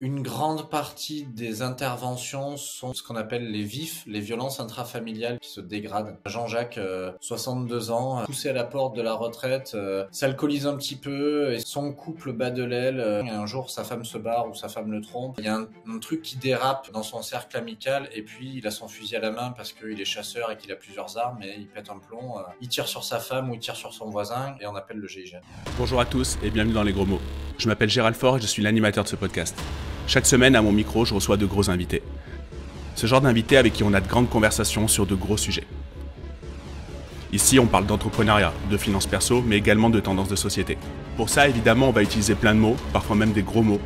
Une grande partie des interventions sont ce qu'on appelle les VIF, les violences intrafamiliales qui se dégradent. Jean-Jacques, 62 ans, poussé à la porte de la retraite, s'alcoolise un petit peu et son couple bat de l'aile. Et un jour, sa femme se barre ou sa femme le trompe. Il y a un truc qui dérape dans son cercle amical et puis il a son fusil à la main parce qu'il est chasseur et qu'il a plusieurs armes et il pète un plomb. Il tire sur sa femme ou il tire sur son voisin et on appelle le GIGN. Bonjour à tous et bienvenue dans Les Gros Mots. Je m'appelle Gérald Faure et je suis l'animateur de ce podcast. Chaque semaine, à mon micro, je reçois de gros invités. Ce genre d'invités avec qui on a de grandes conversations sur de gros sujets. Ici, on parle d'entrepreneuriat, de finances perso, mais également de tendances de société. Pour ça, évidemment, on va utiliser plein de mots, parfois même des gros mots.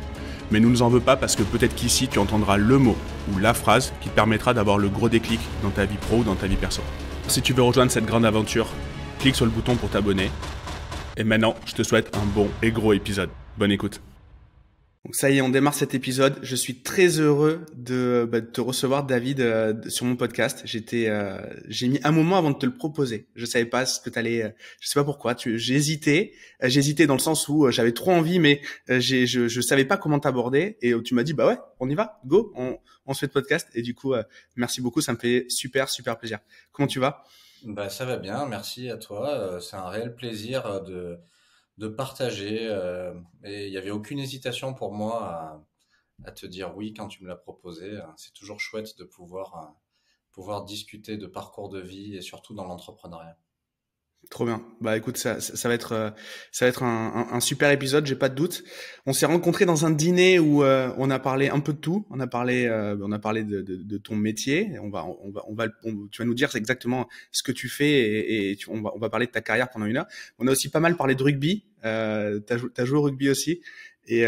Mais ne nous en veux pas parce que peut-être qu'ici, tu entendras le mot ou la phrase qui te permettra d'avoir le gros déclic dans ta vie pro ou dans ta vie perso. Si tu veux rejoindre cette grande aventure, clique sur le bouton pour t'abonner. Et maintenant, je te souhaite un bon et gros épisode. Bonne écoute. Donc ça y est, on démarre cet épisode. Je suis très heureux de te recevoir, David, sur mon podcast. J'ai mis un moment avant de te le proposer. Je savais pas ce que t'allais. Je sais pas pourquoi. J'ai hésité. J'ai hésité dans le sens où j'avais trop envie, mais je savais pas comment t'aborder. Et tu m'as dit bah ouais, on y va, go, on se fait le podcast. Et du coup, merci beaucoup. Ça me fait super plaisir. Comment tu vas? Bah, ça va bien, merci à toi. C'est un réel plaisir de partager. Et il n'y avait aucune hésitation pour moi à te dire oui quand tu me l'as proposé. C'est toujours chouette de pouvoir discuter de parcours de vie et surtout dans l'entrepreneuriat. Trop bien. Bah écoute, ça va être un super épisode, j'ai pas de doute. On s'est rencontrés dans un dîner où on a parlé un peu de tout. On a parlé de ton métier. Tu vas nous dire exactement ce que tu fais on va parler de ta carrière pendant une heure. On a aussi pas mal parlé de rugby. T'as joué au rugby aussi. Et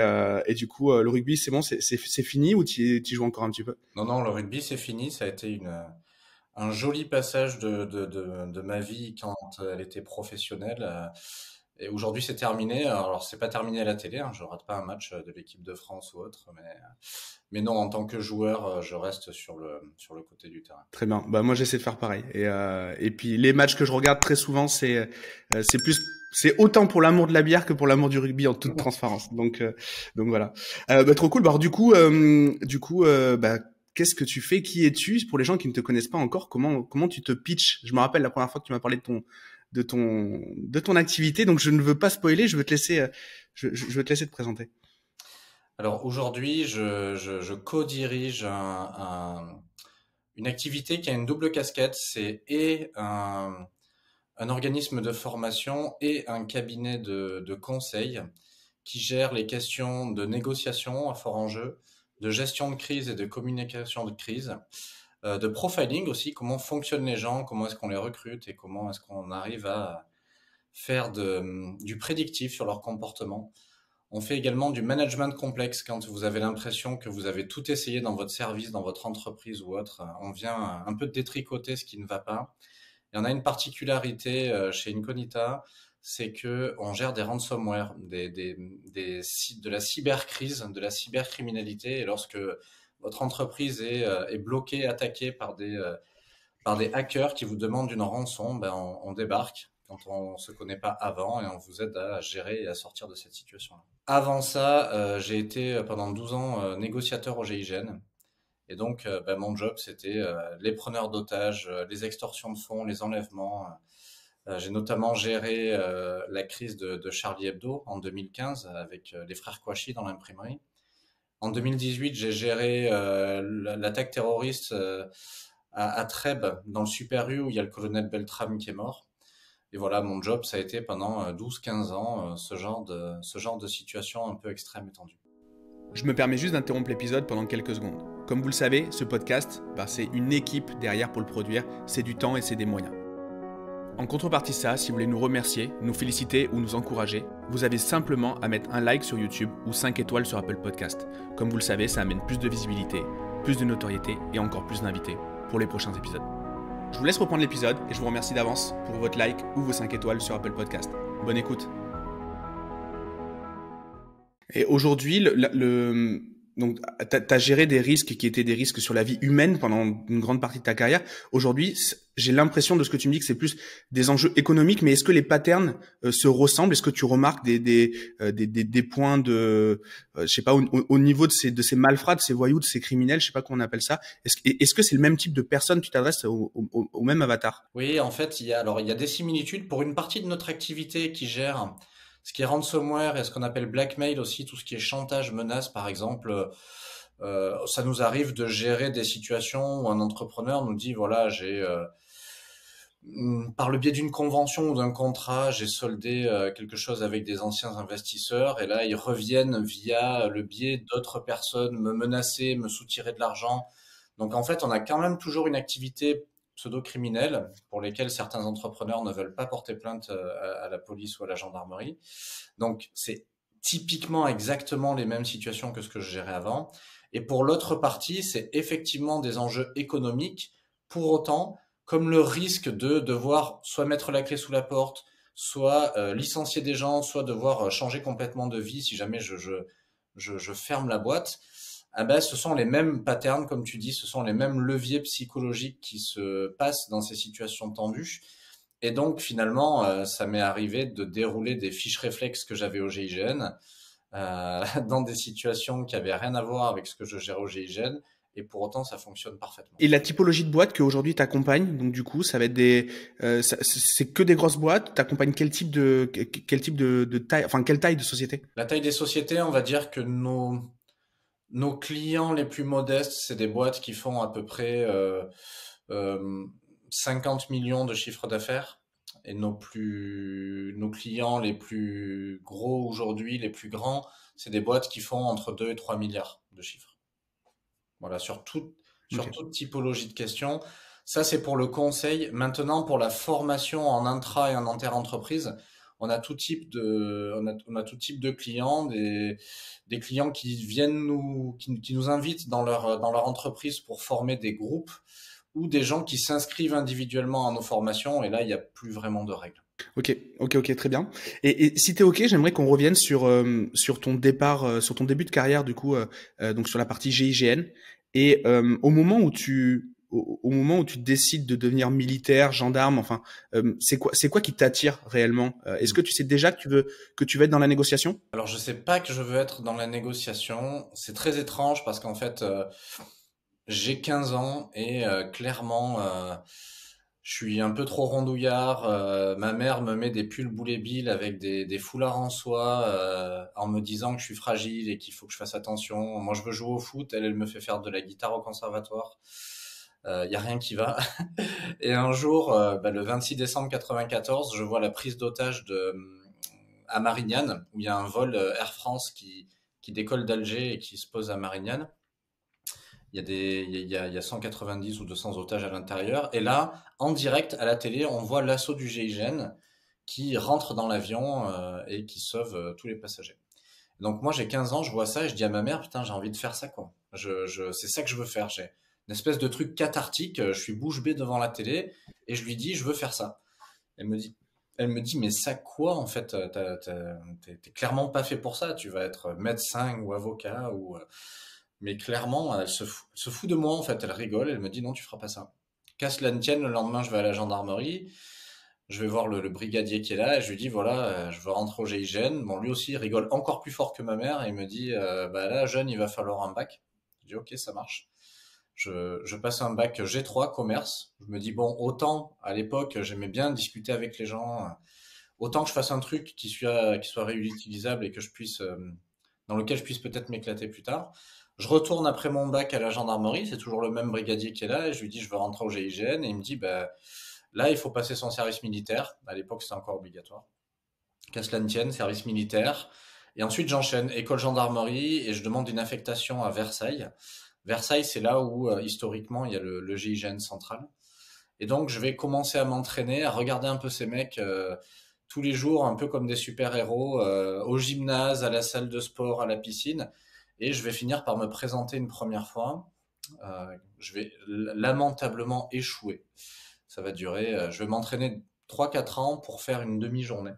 du coup, le rugby, c'est bon, c'est fini ou tu joues encore un petit peu? Non, le rugby c'est fini. Ça a été un joli passage de ma vie quand elle était professionnelle. Et aujourd'hui, c'est terminé. Alors, c'est pas terminé à la télé, hein, je rate pas un match de l'équipe de France ou autre, mais non, en tant que joueur, je reste sur le côté du terrain. Très bien. Bah moi j'essaie de faire pareil. Et puis les matchs que je regarde très souvent, c'est autant pour l'amour de la bière que pour l'amour du rugby en toute transparence. Donc voilà. Bah trop cool. Bah alors, qu'est-ce que tu fais? Qui es-tu? Pour les gens qui ne te connaissent pas encore, comment tu te pitches? Je me rappelle la première fois que tu m'as parlé de ton activité. Donc je ne veux pas spoiler. Je veux te laisser te présenter. Alors aujourd'hui, je co-dirige une activité qui a une double casquette. C'est un organisme de formation et un cabinet de conseil qui gère les questions de négociation à fort enjeu, de gestion de crise et de communication de crise, de profiling aussi, comment fonctionnent les gens, comment est-ce qu'on les recrute et comment est-ce qu'on arrive à faire du prédictif sur leur comportement. On fait également du management complexe quand vous avez l'impression que vous avez tout essayé dans votre service, dans votre entreprise ou autre. On vient un peu détricoter ce qui ne va pas. Et on a une particularité chez Incognita, c'est que on gère des ransomware, de la cybercrise, de la cybercriminalité. Et lorsque votre entreprise est bloquée, attaquée par des hackers qui vous demandent une rançon, ben on débarque quand on se connaît pas avant et on vous aide à gérer et à sortir de cette situation-là. Avant ça, j'ai été pendant 12 ans négociateur au GIGN. Et donc, mon job, c'était les preneurs d'otages, les extorsions de fonds, les enlèvements. J'ai notamment géré la crise de Charlie Hebdo en 2015 avec les frères Kouachi dans l'imprimerie. En 2018, j'ai géré l'attaque terroriste à Trèbes, dans le Super U, où il y a le colonel Beltrame qui est mort. Et voilà, mon job, ça a été pendant 12-15 ans ce genre de situation un peu extrême et tendue. Je me permets juste d'interrompre l'épisode pendant quelques secondes. Comme vous le savez, ce podcast, c'est une équipe derrière pour le produire, c'est du temps et c'est des moyens. En contrepartie de ça, si vous voulez nous remercier, nous féliciter ou nous encourager, vous avez simplement à mettre un like sur YouTube ou 5 étoiles sur Apple Podcast. Comme vous le savez, ça amène plus de visibilité, plus de notoriété et encore plus d'invités pour les prochains épisodes. Je vous laisse reprendre l'épisode et je vous remercie d'avance pour votre like ou vos 5 étoiles sur Apple Podcast. Bonne écoute. Et aujourd'hui, donc, t'as géré des risques qui étaient des risques sur la vie humaine pendant une grande partie de ta carrière. Aujourd'hui, j'ai l'impression de ce que tu me dis que c'est plus des enjeux économiques, mais est-ce que les patterns se ressemblent? Est-ce que tu remarques des points de, je sais pas, au niveau de ces malfrats, de ces voyous, de ces criminels, je sais pas comment on appelle ça. Est-ce que c'est le même type de personne? Tu t'adresses au même avatar? Oui, en fait, il y a des similitudes pour une partie de notre activité qui gère ce qui est ransomware et ce qu'on appelle blackmail aussi, tout ce qui est chantage, menace, par exemple. Ça nous arrive de gérer des situations où un entrepreneur nous dit, voilà, par le biais d'une convention ou d'un contrat, j'ai soldé quelque chose avec des anciens investisseurs et là, ils reviennent via le biais d'autres personnes me menacer, me soutirer de l'argent. Donc en fait, on a quand même toujours une activité pseudo-criminelle pour lesquelles certains entrepreneurs ne veulent pas porter plainte à la police ou à la gendarmerie. Donc c'est typiquement exactement les mêmes situations que ce que je gérais avant. Et pour l'autre partie, c'est effectivement des enjeux économiques. Pour autant, comme le risque de devoir soit mettre la clé sous la porte, soit licencier des gens, soit devoir changer complètement de vie si jamais je ferme la boîte, ah ben, ce sont les mêmes patterns, comme tu dis, ce sont les mêmes leviers psychologiques qui se passent dans ces situations tendues. Et donc, finalement, ça m'est arrivé de dérouler des fiches réflexes que j'avais au GIGN dans des situations qui avaient rien à voir avec ce que je gère au GIGN. Et pour autant, ça fonctionne parfaitement. Et la typologie de boîte qu'aujourd'hui t'accompagne, donc du coup, ça va être c'est que des grosses boîtes. T'accompagnes quel type de taille, enfin quelle taille de société? La taille des sociétés, on va dire que nos clients les plus modestes, c'est des boîtes qui font à peu près euh, 50 millions de chiffre d'affaires. Et nos clients les plus gros aujourd'hui, les plus grands, c'est des boîtes qui font entre 2 et 3 milliards de chiffres. Voilà, sur Ok. toute typologie de questions. Ça, c'est pour le conseil. Maintenant, pour la formation en intra et en inter-entreprise, on a tout type de clients, des clients qui viennent qui nous invitent dans leur entreprise pour former des groupes ou des gens qui s'inscrivent individuellement à nos formations. Et là, il n'y a plus vraiment de règles. Ok, très bien. Et si t'es ok, j'aimerais qu'on revienne sur ton départ, sur ton début de carrière du coup, donc sur la partie GIGN. Et au moment où tu décides de devenir militaire, gendarme, enfin, c'est quoi qui t'attire réellement? Est-ce que tu sais déjà que tu veux être dans la négociation? Alors, je sais pas que je veux être dans la négociation. C'est très étrange parce qu'en fait, j'ai 15 ans et clairement, je suis un peu trop rondouillard. Ma mère me met des pulls boulet bill avec des foulards en soie en me disant que je suis fragile et qu'il faut que je fasse attention. Moi, je veux jouer au foot. Elle me fait faire de la guitare au conservatoire. Y a rien qui va. Et un jour, le 26 décembre 94, je vois la prise d'otage à Marignane, où il y a un vol Air France qui décolle d'Alger et qui se pose à Marignane. Il y a 190 ou 200 otages à l'intérieur. Et là, en direct à la télé, on voit l'assaut du GIGN qui rentre dans l'avion et qui sauve tous les passagers. Donc moi, j'ai 15 ans, je vois ça et je dis à ma mère, putain, j'ai envie de faire ça, quoi. C'est ça que je veux faire. J'ai une espèce de truc cathartique. Je suis bouche bée devant la télé et je lui dis, je veux faire ça. Elle me dit, Elle me dit, mais ça quoi, en fait, t'es clairement pas fait pour ça. Tu vas être médecin ou avocat ou, mais clairement, elle se fout de moi, en fait. Elle rigole. Elle me dit, non, tu feras pas ça. Qu'à cela ne tienne, le lendemain, je vais à la gendarmerie. Je vais voir le brigadier qui est là et je lui dis, voilà, je veux rentrer au GIGN. Bon, lui aussi, il rigole encore plus fort que ma mère et il me dit, bah là, jeune, il va falloir un bac. Je dis, ok, ça marche. Je passe un bac G3 commerce. Je me dis, bon, autant à l'époque, j'aimais bien discuter avec les gens, autant que je fasse un truc qui soit réutilisable et que je puisse, dans lequel je puisse peut-être m'éclater plus tard. Je retourne après mon bac à la gendarmerie, c'est toujours le même brigadier qui est là et je lui dis, je veux rentrer au GIGN et il me dit, bah, là, il faut passer son service militaire. À l'époque, c'était encore obligatoire. Qu'à cela ne tienne, service militaire. Et ensuite, j'enchaîne école gendarmerie et je demande une affectation à Versailles. Versailles, c'est là où, historiquement, il y a le GIGN central. Et donc, je vais commencer à m'entraîner, à regarder un peu ces mecs tous les jours, un peu comme des super-héros, au gymnase, à la salle de sport, à la piscine. Et je vais finir par me présenter une première fois. Je vais lamentablement échouer. Ça va durer, je vais m'entraîner 3 4 ans pour faire une demi-journée.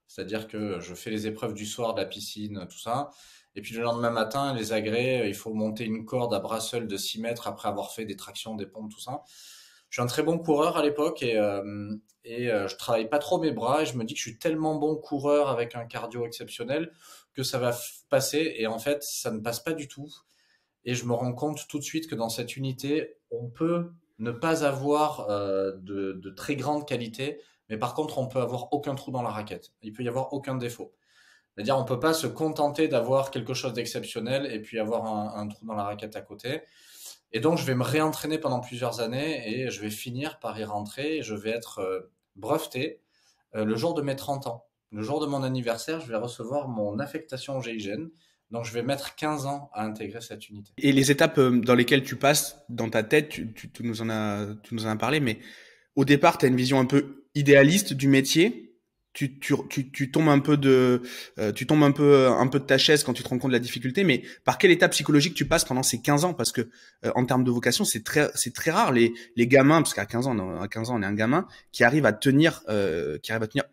C'est-à-dire que je fais les épreuves du soir de la piscine, tout ça. Et puis le lendemain matin, les agrès, il faut monter une corde à bras seuls de 6 mètres après avoir fait des tractions, des pompes, tout ça. Je suis un très bon coureur à l'époque et je travaille pas trop mes bras et je me dis que je suis tellement bon coureur avec un cardio exceptionnel que ça va passer et en fait ça ne passe pas du tout et je me rends compte tout de suite que dans cette unité on peut ne pas avoir de très grande qualité mais par contre on peut avoir aucun trou dans la raquette, il peut y avoir aucun défaut. C'est-à-dire on peut pas se contenter d'avoir quelque chose d'exceptionnel et puis avoir un trou dans la raquette à côté. Et donc, je vais me réentraîner pendant plusieurs années et je vais finir par y rentrer. Et je vais être breveté le jour de mes 30 ans. Le jour de mon anniversaire, je vais recevoir mon affectation au GIGN. Donc, je vais mettre 15 ans à intégrer cette unité. Et les étapes dans lesquelles tu passes dans ta tête, tu nous en as parlé, mais au départ, tu as une vision un peu idéaliste du métier. Tu tombes un peu de ta chaise quand tu te rends compte de la difficulté, mais par quelle étape psychologique tu passes pendant ces 15 ans? Parce que en termes de vocation, c'est très rare les gamins, parce qu'à 15 ans, à 15 ans, on est un gamin qui arrive à tenir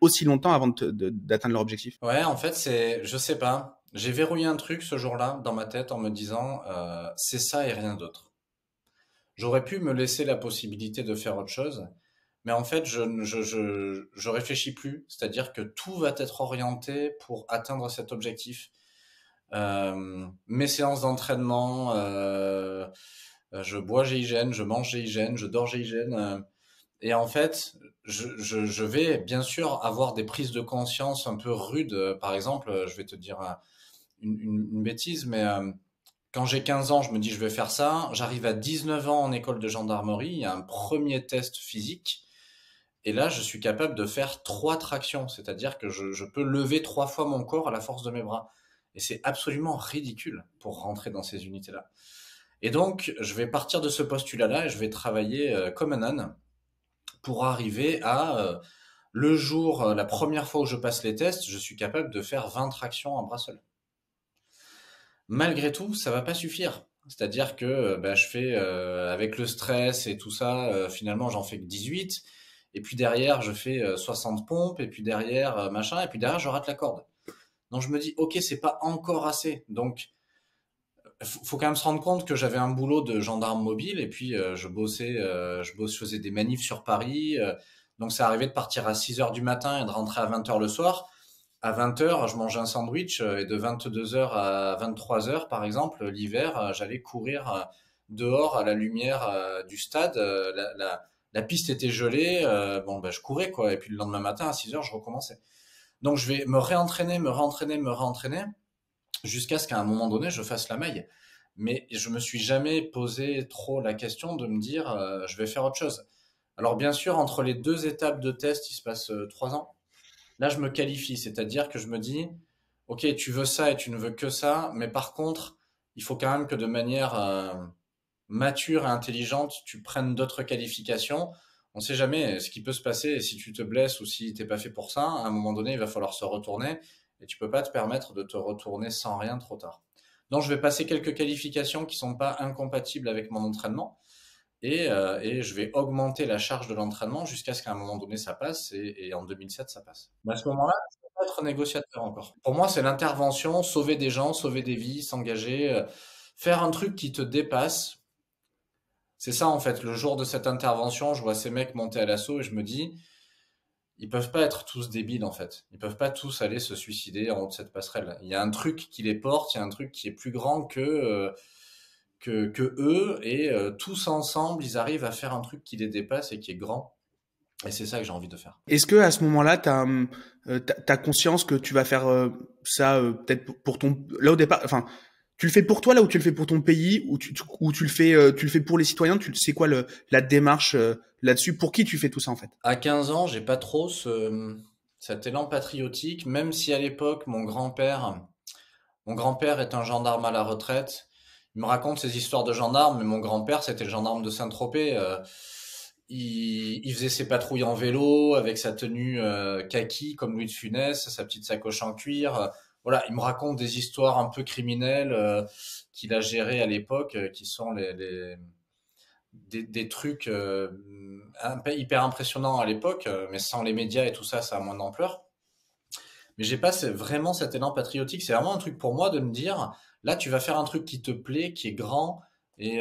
aussi longtemps avant d'atteindre leur objectif. Ouais, en fait, je sais pas. J'ai verrouillé un truc ce jour-là dans ma tête en me disant, c'est ça et rien d'autre. J'aurais pu me laisser la possibilité de faire autre chose, mais en fait, je réfléchis plus. C'est-à-dire que tout va être orienté pour atteindre cet objectif. Mes séances d'entraînement, je bois GIGN, je mange GIGN, je dors GIGN. Et en fait, je vais bien sûr avoir des prises de conscience un peu rudes. Par exemple, je vais te dire une bêtise, mais quand j'ai 15 ans, je me dis je vais faire ça. J'arrive à 19 ans en école de gendarmerie, il y a un premier test physique. Et là, je suis capable de faire 3 tractions, c'est-à-dire que je peux lever 3 fois mon corps à la force de mes bras. Et c'est absolument ridicule pour rentrer dans ces unités-là. Et donc, je vais partir de ce postulat-là et je vais travailler comme un âne pour arriver à le jour, la première fois où je passe les tests, je suis capable de faire 20 tractions en bras seul. Malgré tout, ça va pas suffire. C'est-à-dire que bah, je fais avec le stress et tout ça, finalement j'en fais que 18. Et puis derrière, je fais 60 pompes, et puis derrière, machin, et puis derrière, je rate la corde. Donc je me dis, ok, c'est pas encore assez. Donc faut quand même se rendre compte que j'avais un boulot de gendarme mobile, et puis je faisais des manifs sur Paris. Donc ça arrivait de partir à 6 heures du matin et de rentrer à 20 heures le soir. À 20 heures, je mangeais un sandwich et de 22 heures à 23 heures, par exemple, l'hiver, j'allais courir dehors à la lumière du stade. La piste était gelée. Bon, ben, je courais, quoi. Et puis le lendemain matin, à 6 heures, je recommençais. Donc, je vais me réentraîner, jusqu'à ce qu'à un moment donné, je fasse la maille. Mais je me suis jamais posé trop la question de me dire, je vais faire autre chose. Alors, bien sûr, entre les 2 étapes de test, il se passe 3 ans. Là, je me qualifie, c'est-à-dire que je me dis, ok, tu veux ça et tu ne veux que ça, mais par contre, il faut quand même que de manière mature et intelligente, tu prennes d'autres qualifications. On ne sait jamais ce qui peut se passer, et si tu te blesses ou si t'es pas fait pour ça, à un moment donné, il va falloir se retourner, et tu peux pas te permettre de te retourner sans rien trop tard. Donc, je vais passer quelques qualifications qui sont pas incompatibles avec mon entraînement, et je vais augmenter la charge de l'entraînement jusqu'à ce qu'à un moment donné ça passe et en 2007 ça passe. Mais à ce moment-là, je ne peux pas être négociateur encore. Pour moi, c'est l'intervention, sauver des gens, sauver des vies, s'engager, faire un truc qui te dépasse. C'est ça en fait. Le jour de cette intervention, je vois ces mecs monter à l'assaut et je me dis, ils peuvent pas être tous débiles en fait. Ils peuvent pas tous aller se suicider en haut de cette passerelle. Il y a un truc qui les porte, il y a un truc qui est plus grand que eux et tous ensemble ils arrivent à faire un truc qui les dépasse et qui est grand et c'est ça que j'ai envie de faire. Est-ce que à ce moment-là, t'as conscience que tu vas faire ça peut-être pour ton là au départ, enfin tu le fais pour toi là ou tu le fais pour ton pays ou tu le fais pour les citoyens, c'est quoi la démarche là-dessus, pour qui tu fais tout ça en fait? À 15 ans j'ai pas trop cet élan patriotique, même si à l'époque mon grand-père est un gendarme à la retraite. Il me raconte ses histoires de gendarme, mais mon grand-père c'était le gendarme de Saint-Tropez. Il faisait ses patrouilles en vélo avec sa tenue kaki comme Louis de Funès, sa petite sacoche en cuir. Voilà, il me raconte des histoires un peu criminelles qu'il a gérées à l'époque, qui sont des trucs hyper impressionnants à l'époque, mais sans les médias et tout ça, ça a moins d'ampleur. Mais j'ai pas vraiment cet élan patriotique. C'est vraiment un truc pour moi de me dire, là, tu vas faire un truc qui te plaît, qui est grand et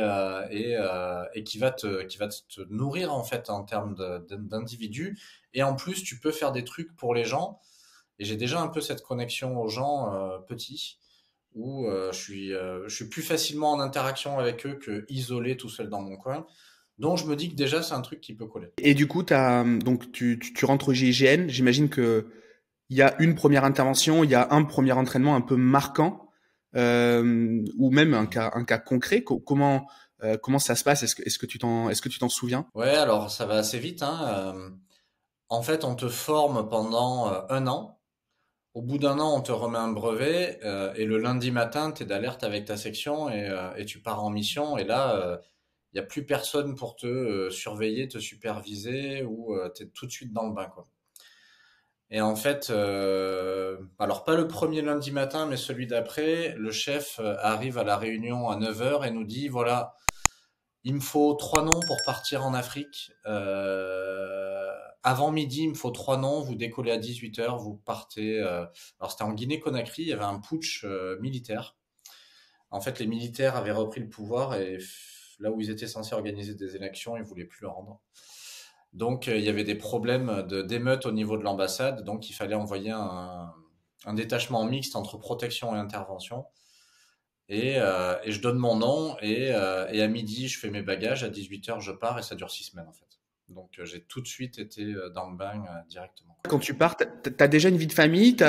qui va te nourrir en fait en termes d'individu. Et en plus, tu peux faire des trucs pour les gens. Et j'ai déjà un peu cette connexion aux gens petits où je suis plus facilement en interaction avec eux que isolé tout seul dans mon coin. Donc je me dis que déjà c'est un truc qui peut coller. Et du coup, donc tu rentres au GIGN. J'imagine que il y a une première intervention, il y a un premier entraînement un peu marquant, ou même un cas concret. Comment ça se passe? Est-ce que tu t'en souviens? Ouais, alors ça va assez vite, hein. En fait, on te forme pendant 1 an. Au bout d'1 an, on te remet un brevet et le lundi matin, tu es d'alerte avec ta section et tu pars en mission. Et là, il n'y a plus personne pour te surveiller, te superviser ou tu es tout de suite dans le bain, quoi. Et en fait, alors pas le premier lundi matin, mais celui d'après, le chef arrive à la réunion à 9 heures et nous dit, voilà, il me faut 3 noms pour partir en Afrique. Avant midi, il me faut 3 noms. Vous décollez à 18 heures, vous partez. Alors c'était en Guinée-Conakry, il y avait un putsch militaire. En fait, les militaires avaient repris le pouvoir et là où ils étaient censés organiser des élections, ils voulaient plus le rendre. Donc il y avait des problèmes d'émeutes au niveau de l'ambassade, donc il fallait envoyer un détachement mixte entre protection et intervention. Et je donne mon nom et à midi, je fais mes bagages. À 18 heures, je pars et ça dure 6 semaines en fait. Donc j'ai tout de suite été dans le bain directement. Quand tu pars, t'as déjà une vie de famille, t'es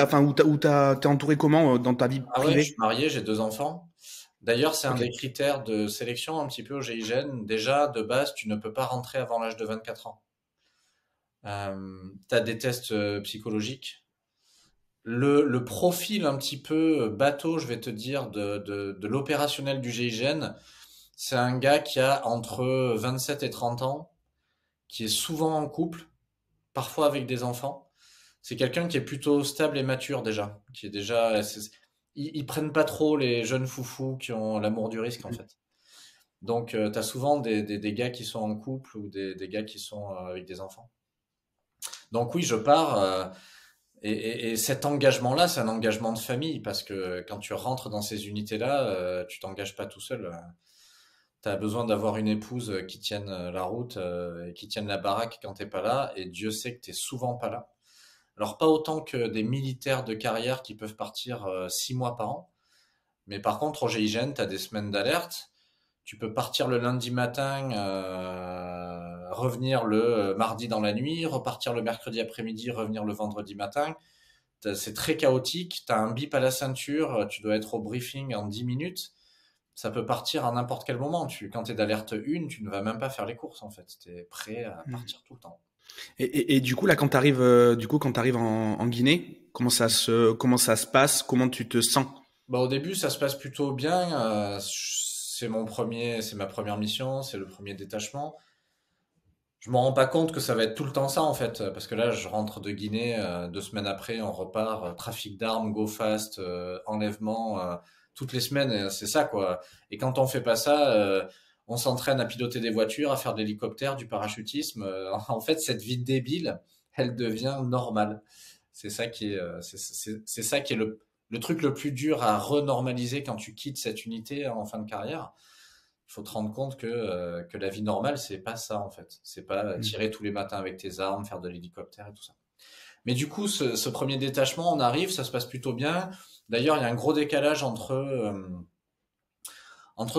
entouré comment dans ta vie Ah ouais, je suis privée? marié, j'ai 2 enfants. D'ailleurs, c'est un Ok. des critères de sélection un petit peu au GIGN. Déjà, de base, tu ne peux pas rentrer avant l'âge de 24 ans. Tu as des tests psychologiques. Le profil un petit peu bateau, je vais te dire, de l'opérationnel du GIGN, c'est un gars qui a entre 27 et 30 ans, qui est souvent en couple, parfois avec des enfants. C'est quelqu'un qui est plutôt stable et mature déjà, qui est déjà, ils prennent pas trop les jeunes foufous qui ont l'amour du risque en fait. Donc tu as souvent des gars qui sont en couple ou des gars qui sont avec des enfants. Donc oui, je pars. Et cet engagement-là, c'est un engagement de famille parce que quand tu rentres dans ces unités-là, tu t'engages pas tout seul. Tu as besoin d'avoir une épouse qui tienne la route et qui tienne la baraque quand t'es pas là. Et Dieu sait que t'es souvent pas là. Alors pas autant que des militaires de carrière qui peuvent partir 6 mois par an. Mais par contre, au GIGN, tu as des semaines d'alerte. Tu peux partir le lundi matin, revenir le mardi dans la nuit, repartir le mercredi après-midi, revenir le vendredi matin. C'est très chaotique. Tu as un bip à la ceinture, tu dois être au briefing en 10 minutes. Ça peut partir à n'importe quel moment. Quand tu es d'alerte 1, tu ne vas même pas faire les courses en fait. Tu es prêt à partir tout le temps. Et du coup, là, quand t'arrives en Guinée, comment ça se passe? Comment tu te sens? Bah, au début, ça se passe plutôt bien. C'est ma première mission, c'est le premier détachement. Je me rends pas compte que ça va être tout le temps ça en fait, parce que là, je rentre de Guinée, 2 semaines après, on repart, trafic d'armes, go fast, enlèvement, toutes les semaines, c'est ça quoi. Et quand on fait pas ça, on s'entraîne à piloter des voitures, à faire de l'hélicoptère, du parachutisme. En fait, cette vie débile, elle devient normale. C'est ça qui est le truc le plus dur à renormaliser quand tu quittes cette unité en fin de carrière. Il faut te rendre compte que la vie normale, c'est pas ça en fait. C'est pas Hmm. tirer tous les matins avec tes armes, faire de l'hélicoptère et tout ça. Mais du coup, ce premier détachement, on arrive, ça se passe plutôt bien. D'ailleurs, il y a un gros décalage entre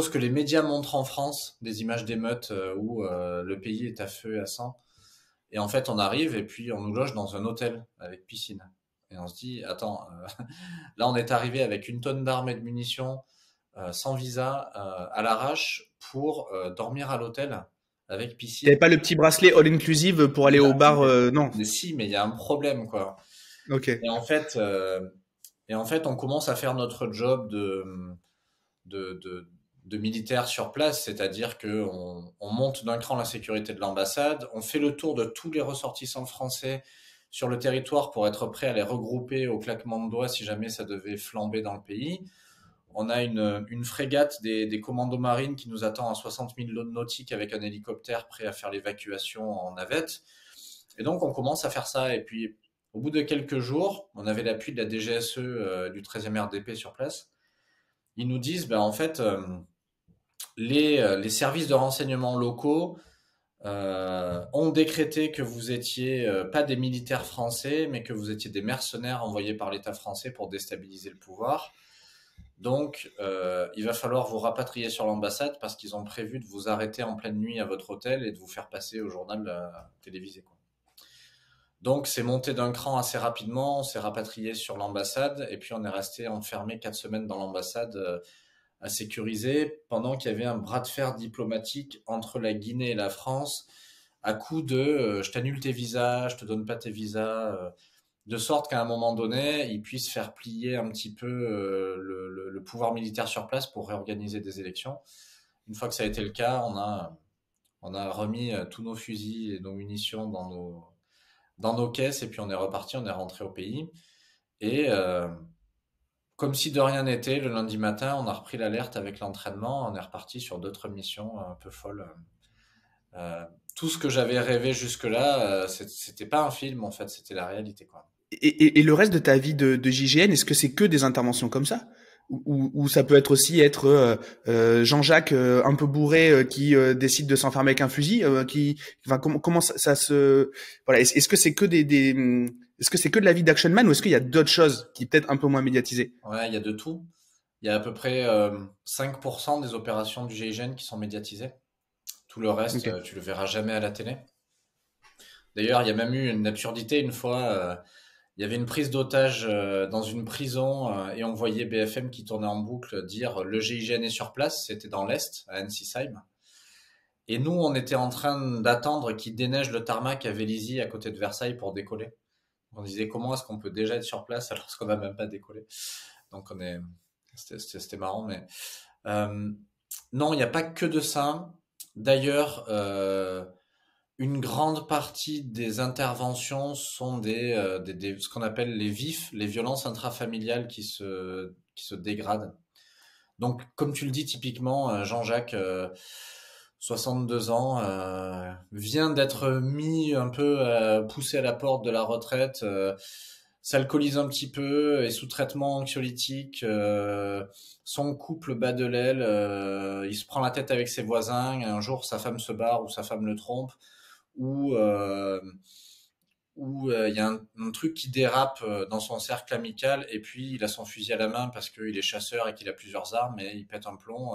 ce que les médias montrent en France, des images d'émeutes où le pays est à feu et à sang. Et en fait, on arrive et puis on nous loge dans un hôtel avec piscine. Et on se dit, attends, là on est arrivé avec une tonne d'armes et de munitions, sans visa, à l'arrache, pour dormir à l'hôtel avec T'avais piscine. pas le petit bracelet all inclusive pour aller au bar, non. Mais si, mais il y a un problème, quoi. Ok. Et en fait, on commence à faire notre job de, de, de militaire sur place, c'est-à-dire que on monte d'un cran la sécurité de l'ambassade, on fait le tour de tous les ressortissants français sur le territoire pour être prêt à les regrouper au claquement de doigts si jamais ça devait flamber dans le pays. On a une frégate des commandos marines qui nous attend à 60 000 nautiques avec un hélicoptère prêt à faire l'évacuation en navette. Et donc, on commence à faire ça. Et puis, Au bout de quelques jours, on avait l'appui de la DGSE du 13e RDP sur place. Ils nous disent, en fait, les services de renseignement locaux ont décrété que vous étiez pas des militaires français, mais que vous étiez des mercenaires envoyés par l'État français pour déstabiliser le pouvoir. Donc, il va falloir vous rapatrier sur l'ambassade parce qu'ils ont prévu de vous arrêter en pleine nuit à votre hôtel et de vous faire passer au journal télévisé, quoi. Donc, c'est monté d'un cran assez rapidement, on s'est rapatrié sur l'ambassade et puis on est resté enfermé 4 semaines dans l'ambassade à sécuriser pendant qu'il y avait un bras de fer diplomatique entre la Guinée et la France à coup de je t'annule tes visas, je te donne pas tes visas, de sorte qu'à un moment donné, ils puissent faire plier un petit peu le pouvoir militaire sur place pour réorganiser des élections. Une fois que ça a été le cas, on a remis tous nos fusils et nos munitions dans nos caisses et puis on est reparti, on est rentré au pays. Et comme si de rien n'était, le lundi matin, on a repris l'alerte avec l'entraînement, on est reparti sur d'autres missions un peu folles. Tout ce que j'avais rêvé jusque-là, c'était pas un film en fait, c'était la réalité, quoi. Et le reste de ta vie de JGN, est-ce que c'est que des interventions comme ça ou ça peut être aussi être Jean-Jacques un peu bourré qui décide de s'enfermer avec un fusil enfin comment ça se voilà, est-ce que c'est que est-ce que c'est que de la vie d'Action Man ou est-ce qu'il y a d'autres choses qui peut-être un peu moins médiatisées? Ouais, il y a de tout. Il y a à peu près 5% des opérations du GIGN qui sont médiatisées. Tout le reste, Ok. tu le verras jamais à la télé. D'ailleurs, il y a même eu une absurdité une fois. Il y avait une prise d'otage dans une prison et on voyait BFM qui tournait en boucle dire le GIGN est sur place. C'était dans l'Est, à Ensisheim. Et nous, on était en train d'attendre qu'il déneige le tarmac à Vélizy, à côté de Versailles, pour décoller. On disait comment est-ce qu'on peut déjà être sur place alors qu'on n'a même pas décollé. Donc c'était marrant, mais non, il n'y a pas que de ça. D'ailleurs, une grande partie des interventions sont ce qu'on appelle les VIF, les violences intrafamiliales qui se dégradent. Donc, comme tu le dis typiquement, Jean-Jacques, 62 ans, vient d'être mis un peu poussé à la porte de la retraite, s'alcoolise un petit peu, est sous traitement anxiolytique, son couple bat de l'aile, il se prend la tête avec ses voisins, un jour sa femme se barre ou sa femme le trompe, ou il y a un truc qui dérape dans son cercle amical et puis il a son fusil à la main parce qu'il est chasseur et qu'il a plusieurs armes et il pète un plomb,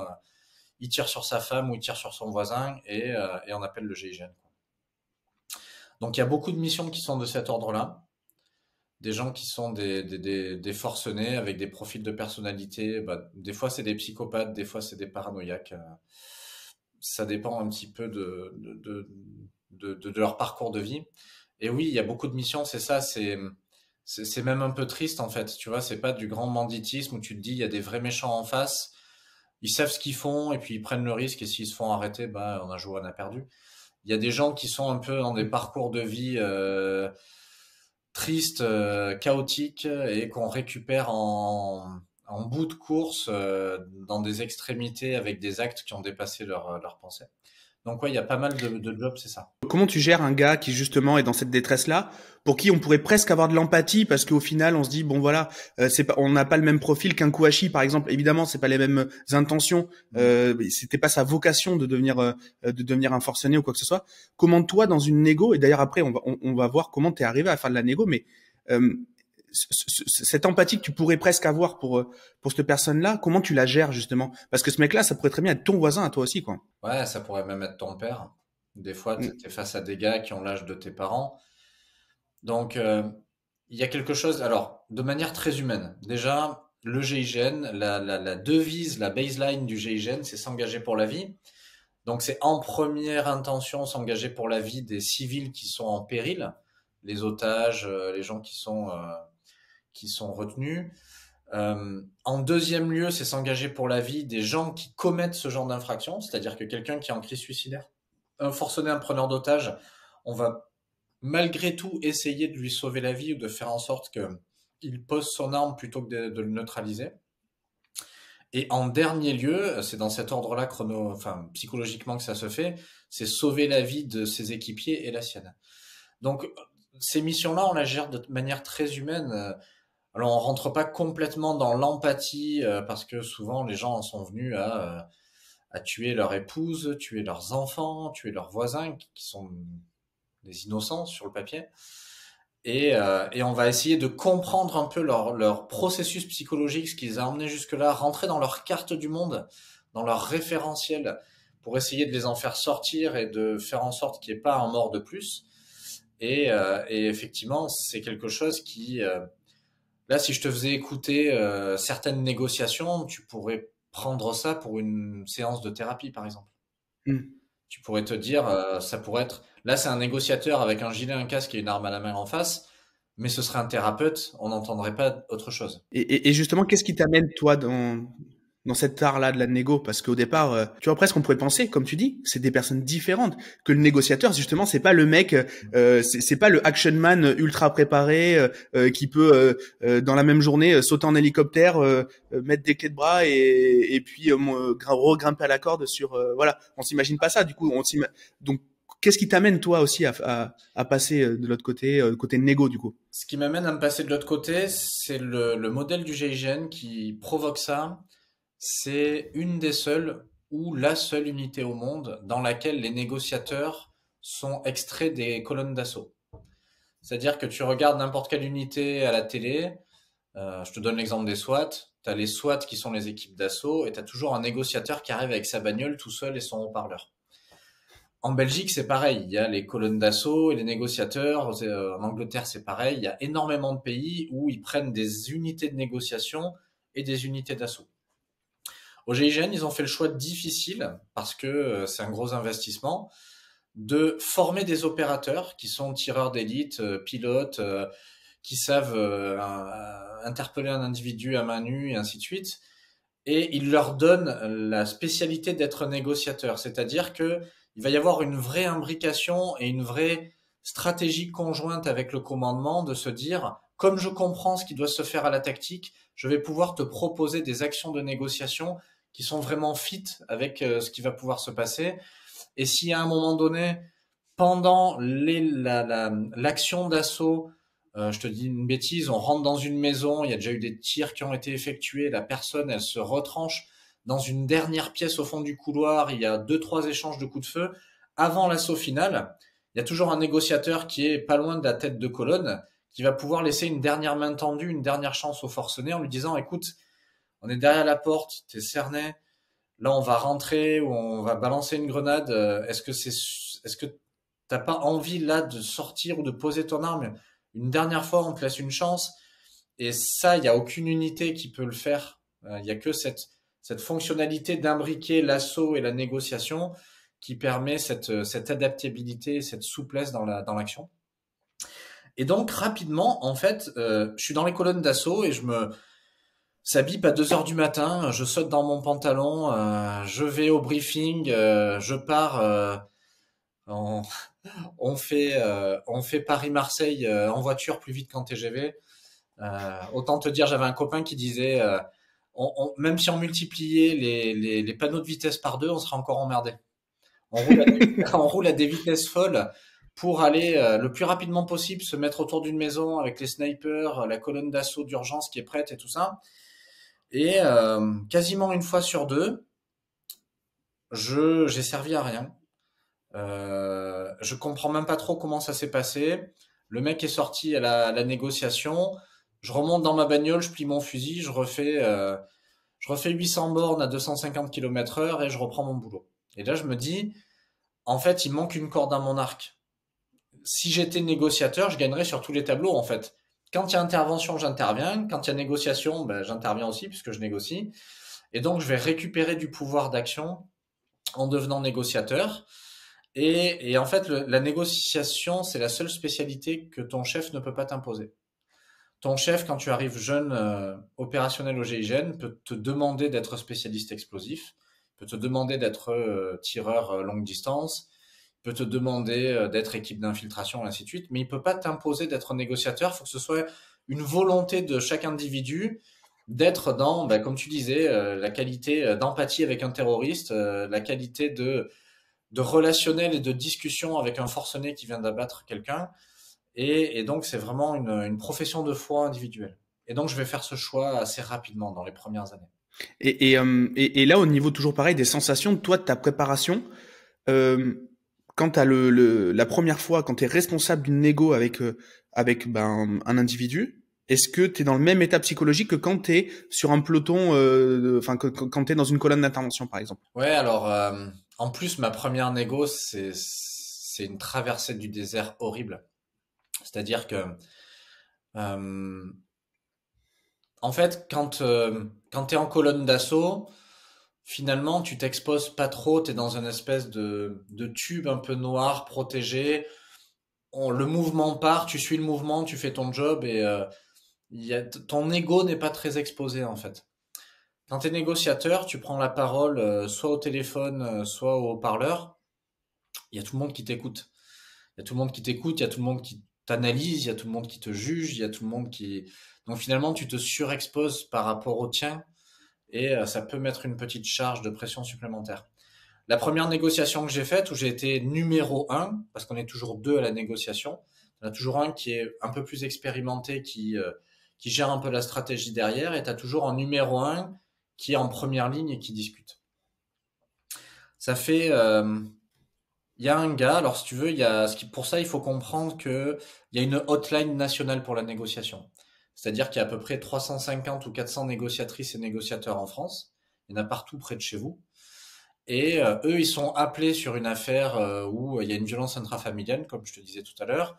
il tire sur sa femme ou il tire sur son voisin et on appelle le GIGN. Donc il y a beaucoup de missions qui sont de cet ordre-là, des gens qui sont des forcenés avec des profils de personnalité, des fois c'est des psychopathes, des fois c'est des paranoïaques, ça dépend un petit peu de leur parcours de vie. Et oui, il y a beaucoup de missions, c'est ça, c'est même un peu triste en fait, tu vois, c'est pas du grand banditisme où tu te dis il y a des vrais méchants en face, ils savent ce qu'ils font et puis ils prennent le risque et s'ils se font arrêter, on a joué, on a perdu. Il y a des gens qui sont un peu dans des parcours de vie tristes, chaotiques et qu'on récupère en bout de course dans des extrémités avec des actes qui ont dépassé leur pensée. Donc ouais, il y a pas mal de jobs, c'est ça. Comment tu gères un gars qui justement est dans cette détresse-là, pour qui on pourrait presque avoir de l'empathie parce qu'au final on se dit bon voilà, c'est pas, on n'a pas le même profil qu'un Kouachi par exemple. Évidemment, c'est pas les mêmes intentions. C'était pas sa vocation de devenir un forcené ou quoi que ce soit. Comment toi dans une négo, et d'ailleurs après on va voir comment t'es arrivé à faire de la négo, mais cette empathie que tu pourrais presque avoir pour cette personne-là, comment tu la gères justement? Parce que ce mec-là, ça pourrait très bien être ton voisin à toi aussi, quoi. Ouais, ça pourrait même être ton père. Des fois, tu Mm. es face à des gars qui ont l'âge de tes parents. Donc, il y a quelque chose, alors, de manière très humaine. Déjà, le GIGN, la devise, la baseline du GIGN, c'est s'engager pour la vie. Donc, c'est en première intention s'engager pour la vie des civils qui sont en péril, les otages, les gens qui sont retenus. En deuxième lieu, c'est s'engager pour la vie des gens qui commettent ce genre d'infraction, c'est-à-dire que quelqu'un qui est en crise suicidaire, un forcené, un preneur d'otage, on va malgré tout essayer de lui sauver la vie ou de faire en sorte qu'il pose son arme plutôt que de le neutraliser. Et en dernier lieu, c'est dans cet ordre-là psychologiquement que ça se fait, c'est sauver la vie de ses équipiers et la sienne. Donc ces missions-là, on la gère de manière très humaine. Alors, on rentre pas complètement dans l'empathie parce que souvent les gens en sont venus à tuer leur épouse, tuer leurs enfants, tuer leurs voisins qui sont des innocents sur le papier. Et on va essayer de comprendre un peu leur processus psychologique, ce qui les a emmenés jusque-là, rentrer dans leur carte du monde, dans leur référentiel, pour essayer de les en faire sortir et de faire en sorte qu'il n'y ait pas un mort de plus. Et effectivement, c'est quelque chose qui, là, si je te faisais écouter certaines négociations, tu pourrais prendre ça pour une séance de thérapie, par exemple. Mm. Tu pourrais te dire, ça pourrait être, là, c'est un négociateur avec un gilet, un casque et une arme à la main en face, mais ce serait un thérapeute, on n'entendrait pas autre chose. Et justement, qu'est-ce qui t'amène, toi, dans cet art-là de la négo? Parce qu'au départ, tu vois, presque on pourrait penser, comme tu dis, c'est des personnes différentes. Que le négociateur, justement, c'est pas le mec, c'est pas le action man ultra préparé qui peut, dans la même journée, sauter en hélicoptère, mettre des clés de bras et puis regrimper à la corde sur... voilà, on s'imagine pas ça, du coup. Donc, qu'est-ce qui t'amène, toi aussi, à passer de l'autre côté, côté négo, du coup? Ce qui m'amène à me passer de l'autre côté, c'est le modèle du GIGN qui provoque ça. C'est une des seules ou la seule unité au monde dans laquelle les négociateurs sont extraits des colonnes d'assaut. C'est-à-dire que tu regardes n'importe quelle unité à la télé, je te donne l'exemple des SWAT, tu as les SWAT qui sont les équipes d'assaut et tu as toujours un négociateur qui arrive avec sa bagnole tout seul et son haut-parleur. En Belgique, c'est pareil, il y a les colonnes d'assaut et les négociateurs, en Angleterre, c'est pareil, il y a énormément de pays où ils prennent des unités de négociation et des unités d'assaut. Au GIGN, ils ont fait le choix difficile, parce que c'est un gros investissement, de former des opérateurs qui sont tireurs d'élite, pilotes, qui savent interpeller un individu à main nue et ainsi de suite. Et ils leur donnent la spécialité d'être négociateur, c'est-à-dire que il va y avoir une vraie imbrication et une vraie stratégie conjointe avec le commandement de se dire, comme je comprends ce qui doit se faire à la tactique, je vais pouvoir te proposer des actions de négociation qui sont vraiment fit avec ce qui va pouvoir se passer. Et si à un moment donné, pendant l'action d'assaut, je te dis une bêtise, on rentre dans une maison, il y a déjà eu des tirs qui ont été effectués, la personne, elle se retranche dans une dernière pièce au fond du couloir, il y a 2-3 échanges de coups de feu. Avant l'assaut final, il y a toujours un négociateur qui est pas loin de la tête de colonne, qui va pouvoir laisser une dernière main tendue, une dernière chance au forcené en lui disant, écoute, on est derrière la porte, t'es cerné, là on va rentrer ou on va balancer une grenade, est-ce que t'as pas envie là de sortir ou de poser ton arme une dernière fois, on te laisse une chance. Et ça, il n'y a aucune unité qui peut le faire. Il n'y a que cette fonctionnalité d'imbriquer l'assaut et la négociation qui permet cette adaptabilité, cette souplesse dans l'action. Et donc, rapidement, en fait, je suis dans les colonnes d'assaut et ça bip à 2 heures du matin, je saute dans mon pantalon, je vais au briefing, je pars, on fait Paris-Marseille en voiture plus vite qu'en TGV. Autant te dire, j'avais un copain qui disait, même si on multipliait les panneaux de vitesse par 2, on serait encore emmerdé. On roule à des vitesses folles pour aller le plus rapidement possible, se mettre autour d'une maison avec les snipers, la colonne d'assaut d'urgence qui est prête et tout ça. Et quasiment une fois sur 2, j'ai servi à rien. Je comprends même pas trop comment ça s'est passé. Le mec est sorti à la négociation. Je remonte dans ma bagnole, je plie mon fusil, je refais 800 bornes à 250 km/h et je reprends mon boulot. Et là, je me dis, en fait, il manque une corde à mon arc. Si j'étais négociateur, je gagnerais sur tous les tableaux, en fait. Quand il y a intervention, j'interviens. Quand il y a négociation, ben, j'interviens aussi puisque je négocie. Et donc, je vais récupérer du pouvoir d'action en devenant négociateur. Et en fait, la négociation, c'est la seule spécialité que ton chef ne peut pas t'imposer. Ton chef, quand tu arrives jeune opérationnel au GIGN, peut te demander d'être spécialiste explosif, peut te demander d'être tireur longue distance, peut te demander d'être équipe d'infiltration, et ainsi de suite, mais il peut pas t'imposer d'être négociateur. Il faut que ce soit une volonté de chaque individu d'être dans, comme tu disais, la qualité d'empathie avec un terroriste, la qualité de relationnel et de discussion avec un forcené qui vient d'abattre quelqu'un. Et donc, c'est vraiment une profession de foi individuelle. Et donc, je vais faire ce choix assez rapidement dans les premières années. Et là, au niveau toujours pareil des sensations, toi, de ta préparation, quand t'as la première fois, quand t'es responsable d'une négo avec un individu, est-ce que t'es dans le même état psychologique que quand t'es sur un peloton, enfin quand t'es dans une colonne d'intervention, par exemple? Ouais, alors, en plus, ma première négo, c'est une traversée du désert horrible. C'est-à-dire que, euh, en fait, quand tu es en colonne d'assaut, finalement, tu t'exposes pas trop, tu es dans une espèce de tube un peu noir, protégé. Le mouvement part, tu suis le mouvement, tu fais ton job et ton ego n'est pas très exposé en fait. Quand tu es négociateur, tu prends la parole soit au téléphone, soit au haut-parleur. Il y a tout le monde qui t'écoute. Il y a tout le monde qui t'écoute, il y a tout le monde qui t'analyse, il y a tout le monde qui te juge, il y a tout le monde qui... Donc finalement, tu te surexposes par rapport au tien et ça peut mettre une petite charge de pression supplémentaire. La première négociation que j'ai faite, où j'ai été numéro un, parce qu'on est toujours deux à la négociation, il y en a toujours un qui est un peu plus expérimenté, qui gère un peu la stratégie derrière, et tu as toujours un numéro un qui est en première ligne et qui discute. Ça fait... il y a un gars, alors si tu veux, pour ça, il faut comprendre qu'il y a une hotline nationale pour la négociation. C'est-à-dire qu'il y a à peu près 350 ou 400 négociatrices et négociateurs en France. Il y en a partout près de chez vous. Et eux, ils sont appelés sur une affaire où il y a une violence intrafamiliale, comme je te disais tout à l'heure.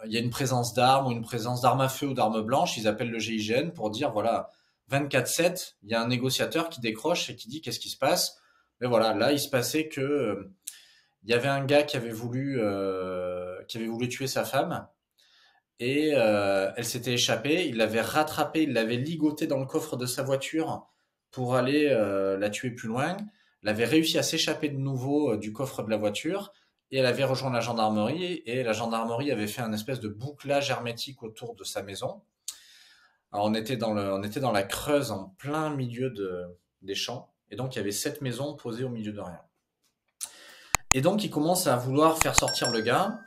Il y a une présence d'armes ou une présence d'armes à feu ou d'armes blanches. Ils appellent le GIGN pour dire, voilà, 24/7, il y a un négociateur qui décroche et qui dit qu'est-ce qui se passe. Mais voilà, là, il se passait que il y avait un gars qui avait voulu tuer sa femme et elle s'était échappée. Il l'avait rattrapée, il l'avait ligotée dans le coffre de sa voiture pour aller la tuer plus loin. Elle avait réussi à s'échapper de nouveau du coffre de la voiture et elle avait rejoint la gendarmerie et la gendarmerie avait fait un espèce de bouclage hermétique autour de sa maison. Alors on était dans la Creuse en plein milieu des champs et donc il y avait 7 maisons posées au milieu de rien. Et donc, ils commencent à vouloir faire sortir le gars.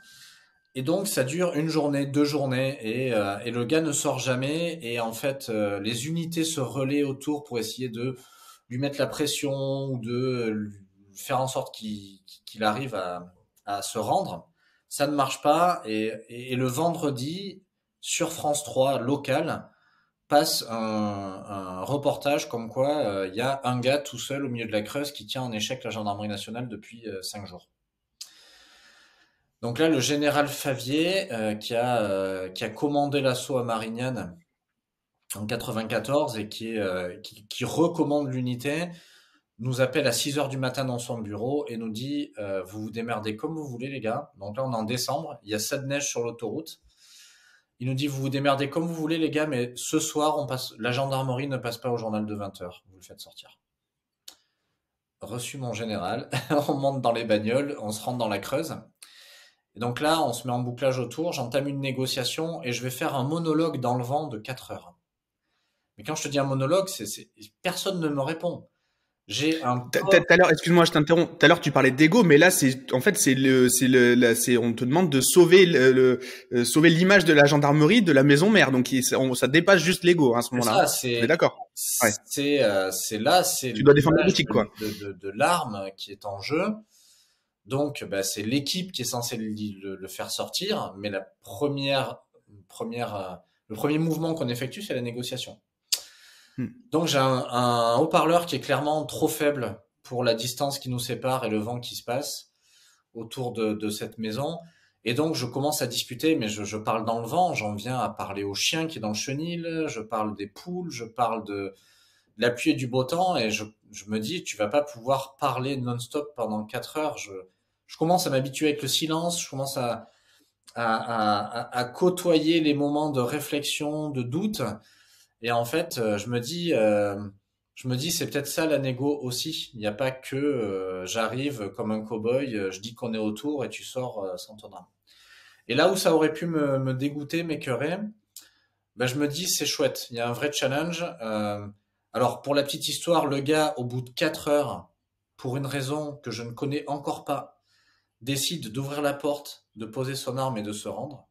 Et donc, ça dure une journée, 2 journées. Et le gars ne sort jamais. Et en fait, les unités se relaient autour pour essayer de lui mettre la pression ou de lui faire en sorte qu'il arrive à se rendre. Ça ne marche pas. Et le vendredi, sur France 3, local, passe un reportage comme quoi il y a un gars tout seul au milieu de la Creuse qui tient en échec la gendarmerie nationale depuis 5 jours. Donc là, le général Favier, qui a commandé l'assaut à Marignane en 94 et qui recommande l'unité, nous appelle à 6 heures du matin dans son bureau et nous dit vous vous démerdez comme vous voulez les gars. Donc là, on est en décembre, il y a ça de neige sur l'autoroute. Il nous dit vous vous démerdez comme vous voulez les gars, mais ce soir, la gendarmerie ne passe pas au journal de 20 heures. Vous le faites sortir. Reçu mon général, on monte dans les bagnoles, on se rentre dans la Creuse. Et donc là, on se met en bouclage autour, j'entame une négociation et je vais faire un monologue dans le vent de 4 heures. Mais quand je te dis un monologue, personne ne me répond. J'ai un Tout à l'heure, excuse-moi, je t'interromps. Tout à l'heure, tu parlais d'ego, mais là, on te demande de sauver sauver l'image de la gendarmerie de la maison mère. Donc, ça dépasse juste l'ego, hein, à ce moment-là. On est d'accord. Ouais. Tu dois défendre la boutique, quoi. De l'arme qui est en jeu. Donc, c'est l'équipe qui est censée le faire sortir, mais le premier mouvement qu'on effectue, c'est la négociation. Donc, j'ai un haut-parleur qui est clairement trop faible pour la distance qui nous sépare et le vent qui se passe autour de cette maison. Et donc, je commence à discuter, mais je parle dans le vent, j'en viens à parler au chien qui est dans le chenil, je parle des poules, je parle de la pluie et du beau temps, et je me dis, tu vas pas pouvoir parler non-stop pendant 4 heures. Je commence à m'habituer avec le silence, je commence à côtoyer les moments de réflexion, de doute. Et en fait, je me dis, c'est peut-être ça la négo aussi. Il n'y a pas que j'arrive comme un cow-boy, je dis qu'on est autour et tu sors sans ton arme. Et là où ça aurait pu me dégoûter, m'écœurer, je me dis c'est chouette. Il y a un vrai challenge. Alors pour la petite histoire, le gars, au bout de 4 heures, pour une raison que je ne connais encore pas, décide d'ouvrir la porte, de poser son arme et de se rendre.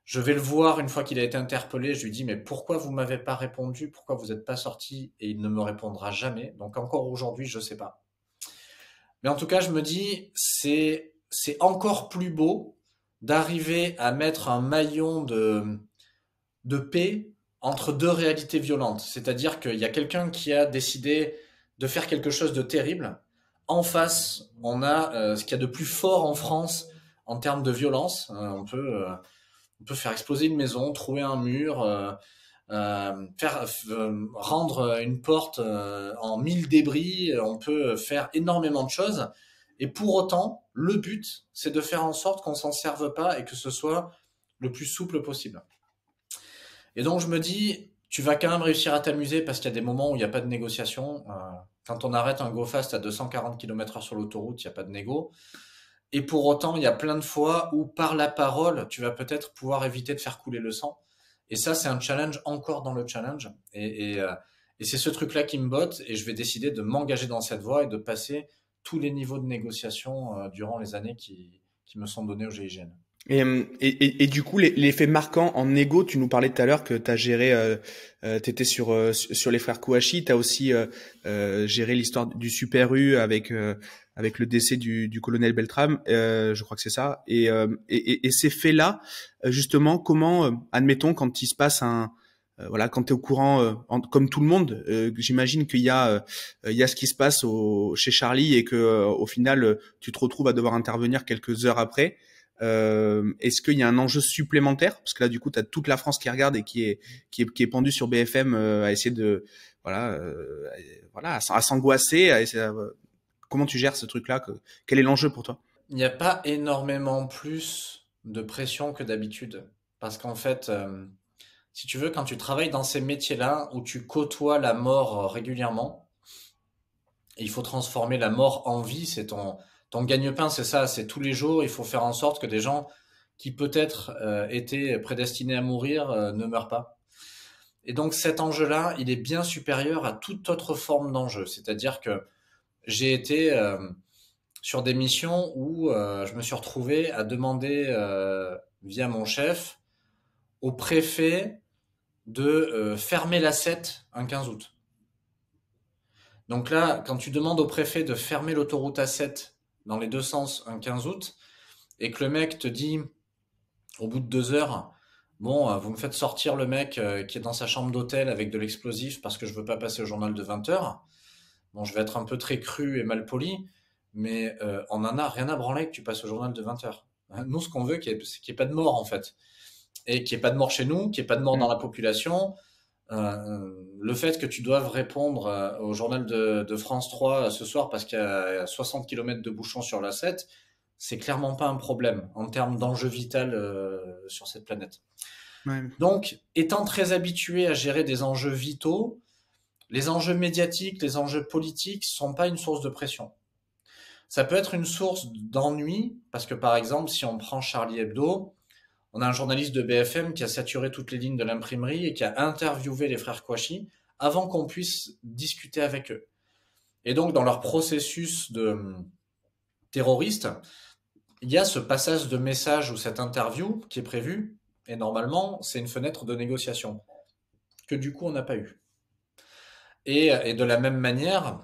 Je vais le voir une fois qu'il a été interpellé. Je lui dis, mais pourquoi vous m'avez pas répondu? Pourquoi vous n'êtes pas sorti? Et il ne me répondra jamais. Donc encore aujourd'hui, je sais pas. Mais en tout cas, je me dis, c'est encore plus beau d'arriver à mettre un maillon de paix entre deux réalités violentes. C'est-à-dire qu'il y a quelqu'un qui a décidé de faire quelque chose de terrible. En face, on a ce qu'il y a de plus fort en France en termes de violence. On peut faire exploser une maison, trouer un mur, rendre une porte en 1000 débris. On peut faire énormément de choses. Et pour autant, le but, c'est de faire en sorte qu'on s'en serve pas et que ce soit le plus souple possible. Et donc, je me dis, tu vas quand même réussir à t'amuser parce qu'il y a des moments où il n'y a pas de négociation. Quand on arrête un go fast à 240 km/h sur l'autoroute, il n'y a pas de négo. Et pour autant, il y a plein de fois où, par la parole, tu vas peut-être pouvoir éviter de faire couler le sang. Et ça, c'est un challenge encore dans le challenge. Et c'est ce truc-là qui me botte. Et je vais décider de m'engager dans cette voie et de passer tous les niveaux de négociation durant les années qui me sont donnés au GIGN. Et du coup, les faits marquants en négo, tu nous parlais tout à l'heure que tu as géré, t'étais sur les frères Kouachi, tu as aussi géré l'histoire du Super U avec le décès du colonel Beltrame, je crois que c'est ça. Et ces faits-là, justement, comment, admettons, quand il se passe voilà, quand tu es au courant, comme tout le monde, j'imagine qu'il y a ce qui se passe chez Charlie et que au final, tu te retrouves à devoir intervenir quelques heures après. Est-ce qu'il y a un enjeu supplémentaire parce que là du coup tu as toute la France qui regarde et qui est pendue sur BFM à essayer de voilà à s'angoisser comment tu gères ce truc-là quel est l'enjeu pour toi? Il n'y a pas énormément plus de pression que d'habitude parce qu'en fait si tu veux quand tu travailles dans ces métiers-là où tu côtoies la mort régulièrement et il faut transformer la mort en vie, c'est ton gagne-pain, c'est ça, c'est tous les jours, il faut faire en sorte que des gens qui peut-être étaient prédestinés à mourir ne meurent pas. Et donc cet enjeu-là, il est bien supérieur à toute autre forme d'enjeu. C'est-à-dire que j'ai été sur des missions où je me suis retrouvé à demander via mon chef au préfet de fermer la 7 un 15 août. Donc là, quand tu demandes au préfet de fermer l'autoroute A7 dans les deux sens un 15 août, et que le mec te dit, au bout de 2 heures, bon, vous me faites sortir le mec qui est dans sa chambre d'hôtel avec de l'explosif parce que je veux pas passer au journal de 20 heures. Bon, je vais être un peu très cru et mal poli, mais on en a rien à branler que tu passes au journal de 20 heures. Nous, ce qu'on veut, c'est qu'il n'y ait pas de mort, en fait. Et qu'il n'y ait pas de mort chez nous, qu'il n'y ait pas de mort dans la population. Le fait que tu doives répondre au journal de France 3 ce soir parce qu'il y a 60 km de bouchons sur la 7, c'est clairement pas un problème en termes d'enjeu vital sur cette planète. Ouais. Donc, étant très habitué à gérer des enjeux vitaux, les enjeux médiatiques, les enjeux politiques sont pas une source de pression. Ça peut être une source d'ennui parce que par exemple, si on prend Charlie Hebdo, on a un journaliste de BFM qui a saturé toutes les lignes de l'imprimerie et qui a interviewé les frères Kouachi avant qu'on puisse discuter avec eux. Et donc, dans leur processus de terroriste, il y a ce passage de message ou cette interview qui est prévu, et normalement, c'est une fenêtre de négociation que du coup, on n'a pas eu. Et de la même manière,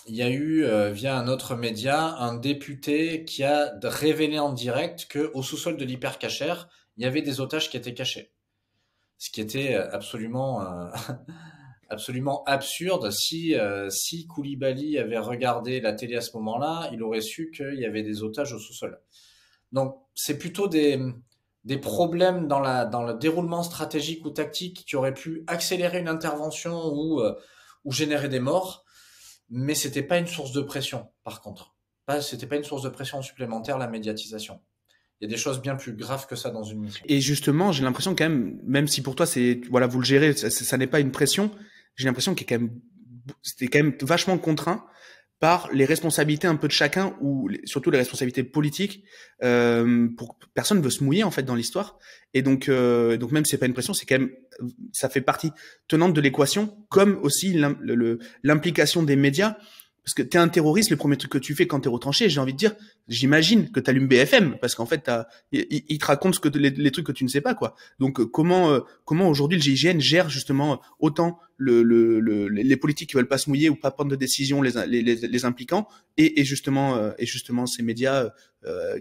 il y a eu, via un autre média, un député qui a révélé en direct qu'au sous-sol de l'hypercachère, il y avait des otages qui étaient cachés. Ce qui était absolument absurde. Si Koulibaly avait regardé la télé à ce moment-là, il aurait su qu'il y avait des otages au sous-sol. Donc, c'est plutôt des problèmes dans le déroulement stratégique ou tactique qui auraient pu accélérer une intervention ou générer des morts. Mais c'était pas une source de pression, par contre. C'était pas une source de pression supplémentaire, la médiatisation. Il y a des choses bien plus graves que ça dans une mission. Et justement, j'ai l'impression quand même si pour toi vous le gérez, ça n'est pas une pression, j'ai l'impression c'était quand même vachement contraint par les responsabilités un peu de chacun ou surtout les responsabilités politiques. Personne veut se mouiller en fait dans l'histoire. Et donc même si c'est pas une pression, c'est quand même ça fait partie tenante de l'équation, comme aussi l'implication des médias. Parce que t'es un terroriste, le premier truc que tu fais quand t'es retranché, j'ai envie de dire, j'imagine que t'allumes BFM, parce qu'en fait, il te raconte les trucs que tu ne sais pas, quoi. Donc, comment aujourd'hui le GIGN gère justement autant les politiques qui veulent pas se mouiller ou pas prendre de décision les impliquant, et justement ces médias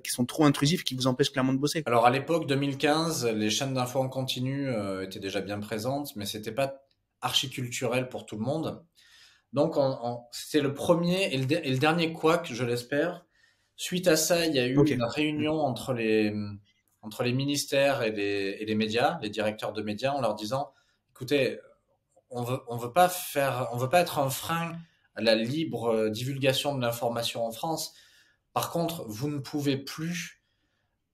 qui sont trop intrusifs, qui vous empêchent clairement de bosser. Alors à l'époque 2015, les chaînes d'infos en continu étaient déjà bien présentes, mais c'était pas archiculturel pour tout le monde. Donc c'était le premier et le dernier couac, je l'espère. Suite à ça, il y a eu Ok. une réunion entre les ministères et les médias, les directeurs de médias, en leur disant, écoutez, on veut pas être un frein à la libre divulgation de l'information en France. Par contre, vous ne pouvez plus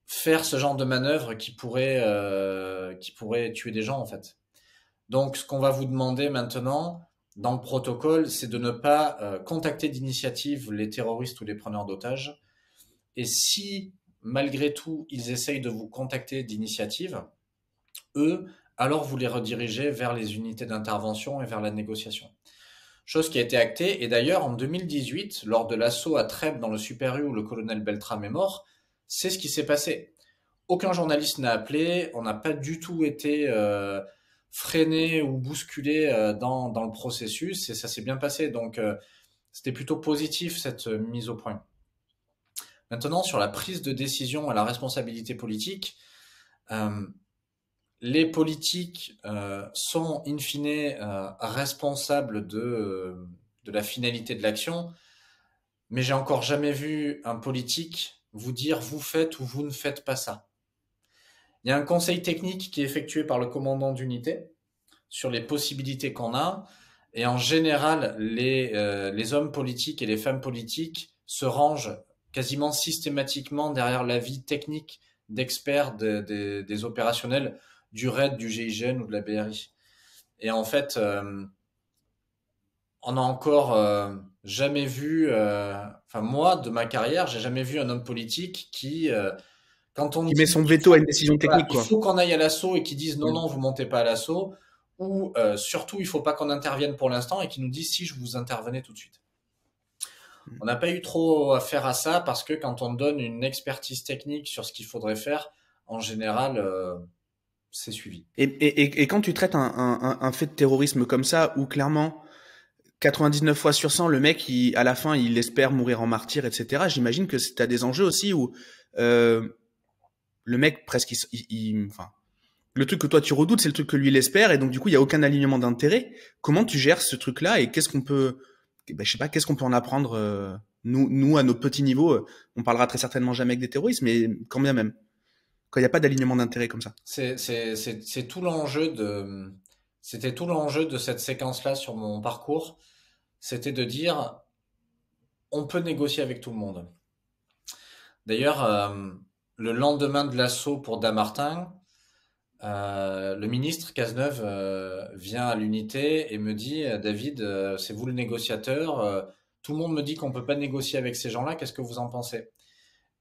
faire ce genre de manœuvre qui pourrait tuer des gens en fait. Donc, ce qu'on va vous demander maintenant dans le protocole, c'est de ne pas contacter d'initiative les terroristes ou les preneurs d'otages. Et si, malgré tout, ils essayent de vous contacter d'initiative, eux, alors vous les redirigez vers les unités d'intervention et vers la négociation. Chose qui a été actée. Et d'ailleurs, en 2018, lors de l'assaut à Trèbes dans le Super U où le colonel Beltrame est mort, c'est ce qui s'est passé. Aucun journaliste n'a appelé, on n'a pas du tout été freiné ou bousculé dans le processus et ça s'est bien passé. Donc, c'était plutôt positif cette mise au point. Maintenant, sur la prise de décision et la responsabilité politique, les politiques sont in fine responsables de la finalité de l'action, mais j'ai encore jamais vu un politique vous dire vous faites ou vous ne faites pas ça. Il y a un conseil technique qui est effectué par le commandant d'unité sur les possibilités qu'on a. Et en général, les hommes politiques et les femmes politiques se rangent quasiment systématiquement derrière l'avis technique d'experts des opérationnels du RAID, du GIGN ou de la BRI. Et en fait, on n'a encore jamais vu, moi, de ma carrière, j'ai jamais vu un homme politique qui... quand on Qui dit met son veto à une décision voilà, technique, il quoi. faut qu'on aille à l'assaut et qu'ils disent non, vous montez pas à l'assaut, ou surtout il faut pas qu'on intervienne pour l'instant et qu'ils nous disent si je vous intervenez tout de suite. On n'a pas eu trop affaire à ça parce que quand on donne une expertise technique sur ce qu'il faudrait faire, en général, c'est suivi. Et quand tu traites un fait de terrorisme comme ça, où clairement 99 fois sur 100, le mec, à la fin, il espère mourir en martyr, etc. J'imagine que t'as des enjeux aussi où le mec presque, enfin, le truc que toi tu redoutes, c'est le truc que lui il espère, et donc du coup il y a aucun alignement d'intérêt. Comment tu gères ce truc-là et qu'est-ce qu'on peut, je sais pas, qu'est-ce qu'on peut en apprendre nous à nos petits niveaux. On parlera très certainement jamais avec des terroristes, mais quand bien même, quand il n'y a pas d'alignement d'intérêt comme ça. C'est tout l'enjeu c'était tout l'enjeu de cette séquence-là sur mon parcours. C'était de dire, on peut négocier avec tout le monde. D'ailleurs, le lendemain de l'assaut pour Dammartin, le ministre Cazeneuve vient à l'unité et me dit, David, c'est vous le négociateur. Tout le monde me dit qu'on peut pas négocier avec ces gens-là. Qu'est-ce que vous en pensez?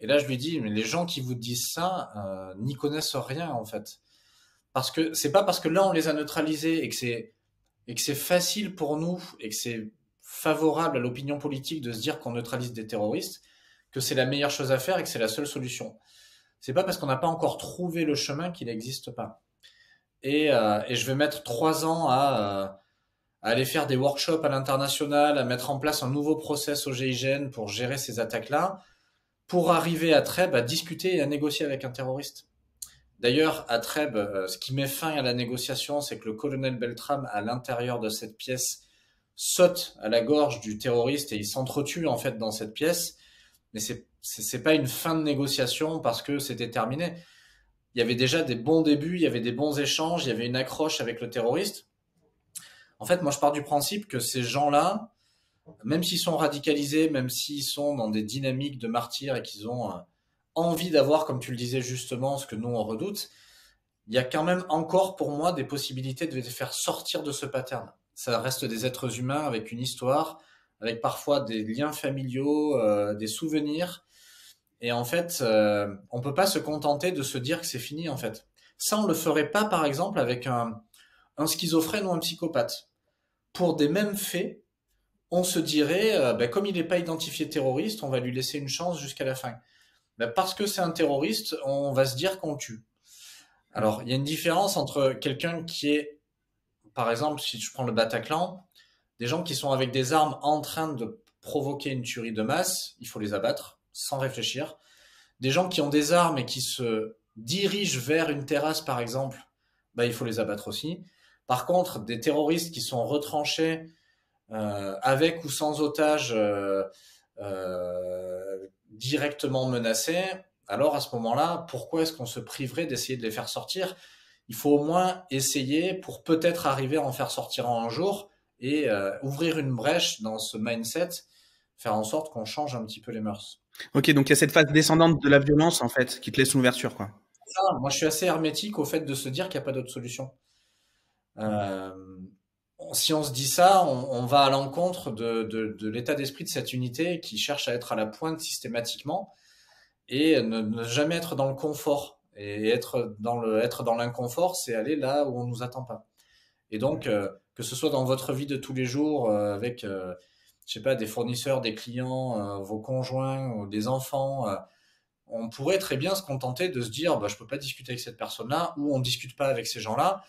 Et là, je lui dis, mais les gens qui vous disent ça n'y connaissent rien en fait. Parce que c'est pas parce que là on les a neutralisés et que c'est facile pour nous et que c'est favorable à l'opinion politique de se dire qu'on neutralise des terroristes que c'est la meilleure chose à faire et que c'est la seule solution. C'est pas parce qu'on n'a pas encore trouvé le chemin qu'il n'existe pas. Et je vais mettre 3 ans à aller faire des workshops à l'international, à mettre en place un nouveau process au GIGN pour gérer ces attaques-là, pour arriver à Trèbes à discuter et à négocier avec un terroriste. D'ailleurs, à Trèbes, ce qui met fin à la négociation, c'est que le colonel Beltrame, à l'intérieur de cette pièce, saute à la gorge du terroriste et il s'entretue en fait dans cette pièce. Mais c'est pas une fin de négociation parce que c'était terminé. Il y avait déjà des bons débuts, il y avait des bons échanges, il y avait une accroche avec le terroriste. En fait, moi, je pars du principe que ces gens-là, même s'ils sont radicalisés, même s'ils sont dans des dynamiques de martyrs et qu'ils ont envie d'avoir, comme tu le disais justement, ce que nous on redoute, il y a quand même encore pour moi des possibilités de les faire sortir de ce pattern. Ça reste des êtres humains avec une histoire, avec parfois des liens familiaux, des souvenirs. Et en fait, on peut pas se contenter de se dire que c'est fini en fait. Ça, on le ferait pas par exemple avec un schizophrène ou un psychopathe. Pour des mêmes faits, on se dirait, comme il n'est pas identifié terroriste, on va lui laisser une chance jusqu'à la fin. Parce que c'est un terroriste, on va se dire qu'on le tue. Alors, il y a une différence entre quelqu'un qui est, par exemple, si je prends le Bataclan, des gens qui sont avec des armes en train de provoquer une tuerie de masse, il faut les abattre sans réfléchir. Des gens qui ont des armes et qui se dirigent vers une terrasse, par exemple, il faut les abattre aussi. Par contre, des terroristes qui sont retranchés avec ou sans otages directement menacés, alors à ce moment-là, pourquoi est-ce qu'on se priverait d'essayer de les faire sortir? Il faut au moins essayer pour peut-être arriver à en faire sortir en un jour et ouvrir une brèche dans ce mindset, faire en sorte qu'on change un petit peu les mœurs. Ok, donc il y a cette phase descendante de la violence, en fait, qui te laisse une ouverture, quoi. Moi, je suis assez hermétique au fait de se dire qu'il n'y a pas d'autre solution. Si on se dit ça, on va à l'encontre de l'état d'esprit de cette unité qui cherche à être à la pointe systématiquement et ne jamais être dans le confort. Et être dans l'inconfort, c'est aller là où on nous attend pas. Et donc, que ce soit dans votre vie de tous les jours, avec, je sais pas, des fournisseurs, des clients, vos conjoints, ou des enfants, on pourrait très bien se contenter de se dire, je peux pas discuter avec cette personne-là, ou on discute pas avec ces gens-là.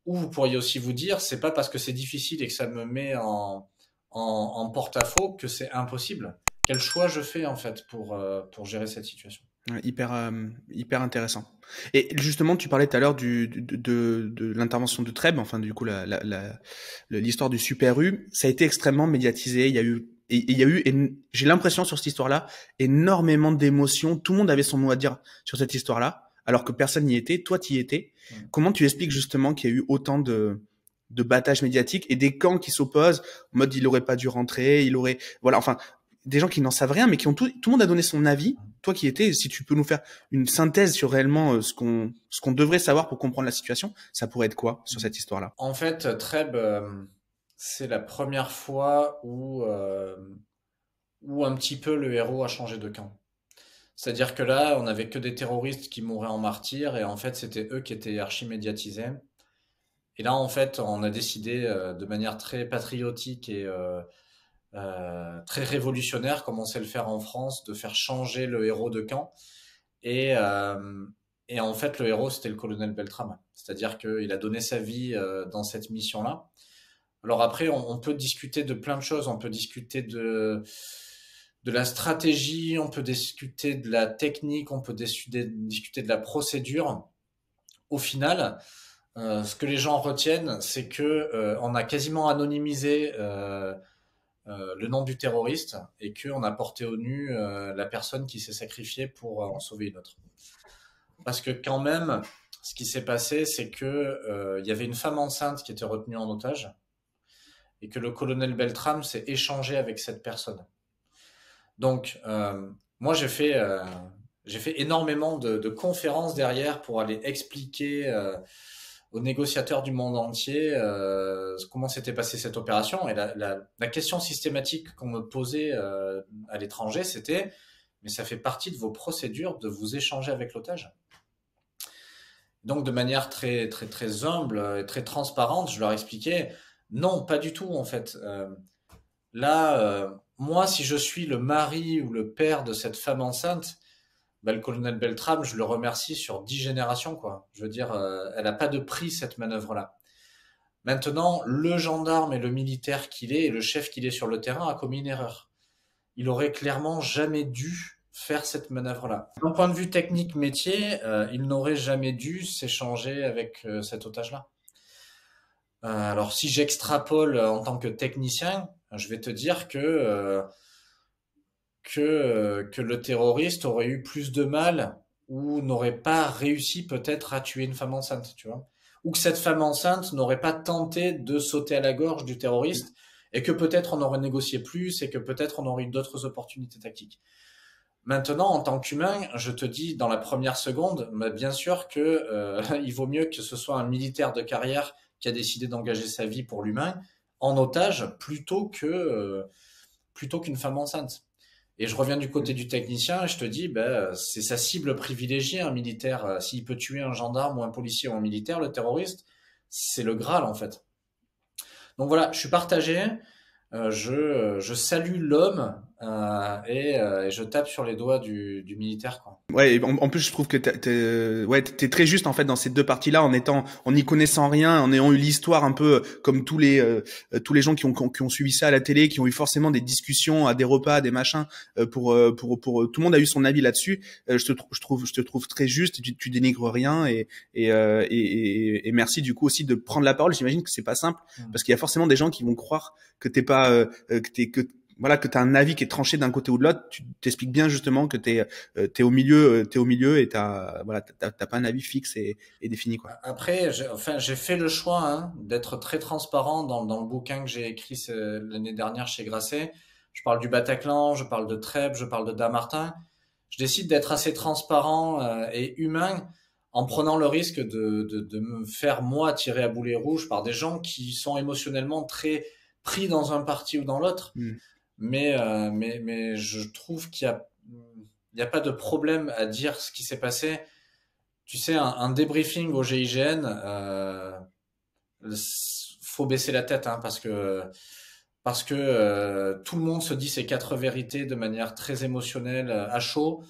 Ou vous pourriez aussi vous dire, c'est pas parce que c'est difficile et que ça me met en porte-à-faux que c'est impossible. Quel choix je fais en fait pour gérer cette situation? Ouais, hyper intéressant. Et justement, tu parlais tout à l'heure de l'intervention de Treb, enfin du coup l'histoire du Super U, ça a été extrêmement médiatisé. Il y a eu et j'ai l'impression sur cette histoire-là énormément d'émotions. Tout le monde avait son mot à dire sur cette histoire-là, alors que personne n'y était. Toi, tu y étais. Comment tu expliques justement qu'il y a eu autant de battage médiatique et des camps qui s'opposent en mode il aurait pas dû rentrer, il aurait voilà, enfin des gens qui n'en savent rien mais qui ont tout le monde a donné son avis. Toi qui étais, si tu peux nous faire une synthèse sur réellement ce qu'on devrait savoir pour comprendre la situation, ça pourrait être quoi sur cette histoire-là? En fait, Treb, c'est la première fois où un petit peu le héros a changé de camp. C'est-à-dire que là, on n'avait que des terroristes qui mouraient en martyrs et en fait, c'était eux qui étaient archi médiatisés. Et là, en fait, on a décidé de manière très patriotique et très révolutionnaire, comme on sait le faire en France, de faire changer le héros de camp. Et, euh, et en fait, le héros, c'était le colonel Beltrame. C'est-à-dire qu'il a donné sa vie dans cette mission-là. Alors après, on peut discuter de plein de choses. On peut discuter de la stratégie, on peut discuter de la technique, on peut discuter de la procédure. Au final, ce que les gens retiennent, c'est que on a quasiment anonymisé le nom du terroriste et qu'on a porté au nu la personne qui s'est sacrifiée pour en sauver une autre. Parce que quand même, ce qui s'est passé, c'est que y avait une femme enceinte qui était retenue en otage et que le colonel Beltrame s'est échangé avec cette personne. Donc, moi, j'ai fait énormément de conférences derrière pour aller expliquer aux négociateurs du monde entier comment s'était passée cette opération. Et la question systématique qu'on me posait à l'étranger, c'était « Mais ça fait partie de vos procédures de vous échanger avec l'otage ?» Donc, de manière très, très, très humble et très transparente, je leur expliquais « Non, pas du tout, en fait. Moi, si je suis le mari ou le père de cette femme enceinte, le colonel Beltrame, je le remercie sur 10 générations, quoi. Je veux dire, elle n'a pas de prix, cette manœuvre-là. Maintenant, le gendarme et le militaire qu'il est, et le chef qu'il est sur le terrain, a commis une erreur. Il aurait clairement jamais dû faire cette manœuvre-là. D'un point de vue technique métier, il n'aurait jamais dû s'échanger avec cet otage-là. Alors, si j'extrapole en tant que technicien, je vais te dire que le terroriste aurait eu plus de mal ou n'aurait pas réussi peut-être à tuer une femme enceinte, tu vois. Ou que cette femme enceinte n'aurait pas tenté de sauter à la gorge du terroriste et que peut-être on aurait négocié plus et que peut-être on aurait eu d'autres opportunités tactiques. Maintenant, en tant qu'humain, je te dis dans la première seconde, bien sûr que il vaut mieux que ce soit un militaire de carrière qui a décidé d'engager sa vie pour l'humain en otage plutôt qu'une femme enceinte. Et je reviens du côté du technicien et je te dis, c'est sa cible privilégiée, un militaire. S'il peut tuer un gendarme ou un policier ou un militaire, le terroriste, c'est le Graal en fait. Donc voilà, je suis partagé. je salue l'homme et je tape sur les doigts du militaire, quoi. Ouais, et en plus je trouve que ouais, t'es très juste en fait dans ces deux parties-là, en n'y connaissant rien, en ayant eu l'histoire un peu comme tous les gens qui ont suivi ça à la télé, qui ont eu forcément des discussions à des repas, à des machins, pour tout le monde a eu son avis là-dessus. Je te trouve très juste, tu dénigres rien et merci du coup aussi de prendre la parole. J'imagine que c'est pas simple parce qu'il y a forcément des gens qui vont croire que t'es pas voilà, que tu as un avis qui est tranché d'un côté ou de l'autre. Tu t'expliques bien justement que t'es au milieu et t'as pas un avis fixe et défini, quoi. Après, j'ai fait le choix, hein, d'être très transparent dans le bouquin que j'ai écrit l'année dernière chez Grasset. Je parle du Bataclan, je parle de Trèbes, je parle de Dammartin. Je décide d'être assez transparent et humain en prenant le risque de me faire, moi, tirer à boulet rouge par des gens qui sont émotionnellement très pris dans un parti ou dans l'autre. Mais je trouve il y a pas de problème à dire ce qui s'est passé. Tu sais, un débriefing au GIGN, faut baisser la tête, hein, parce que tout le monde se dit ces quatre vérités de manière très émotionnelle, à chaud,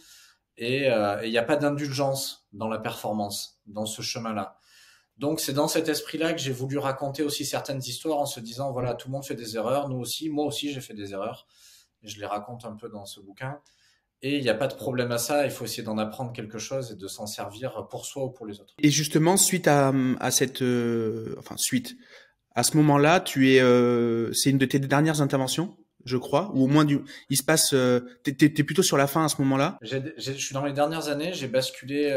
et il n'y a pas d'indulgence dans la performance, dans ce chemin-là. Donc c'est dans cet esprit-là que j'ai voulu raconter aussi certaines histoires en se disant, voilà, tout le monde fait des erreurs, nous aussi, moi aussi j'ai fait des erreurs, et je les raconte un peu dans ce bouquin. Et il n'y a pas de problème à ça, il faut essayer d'en apprendre quelque chose et de s'en servir pour soi ou pour les autres. Et justement, suite à cette, suite à ce moment-là, c'est une de tes dernières interventions, je crois, ou au moins il se passe, t'es plutôt sur la fin à ce moment-là. Je suis dans les dernières années, j'ai basculé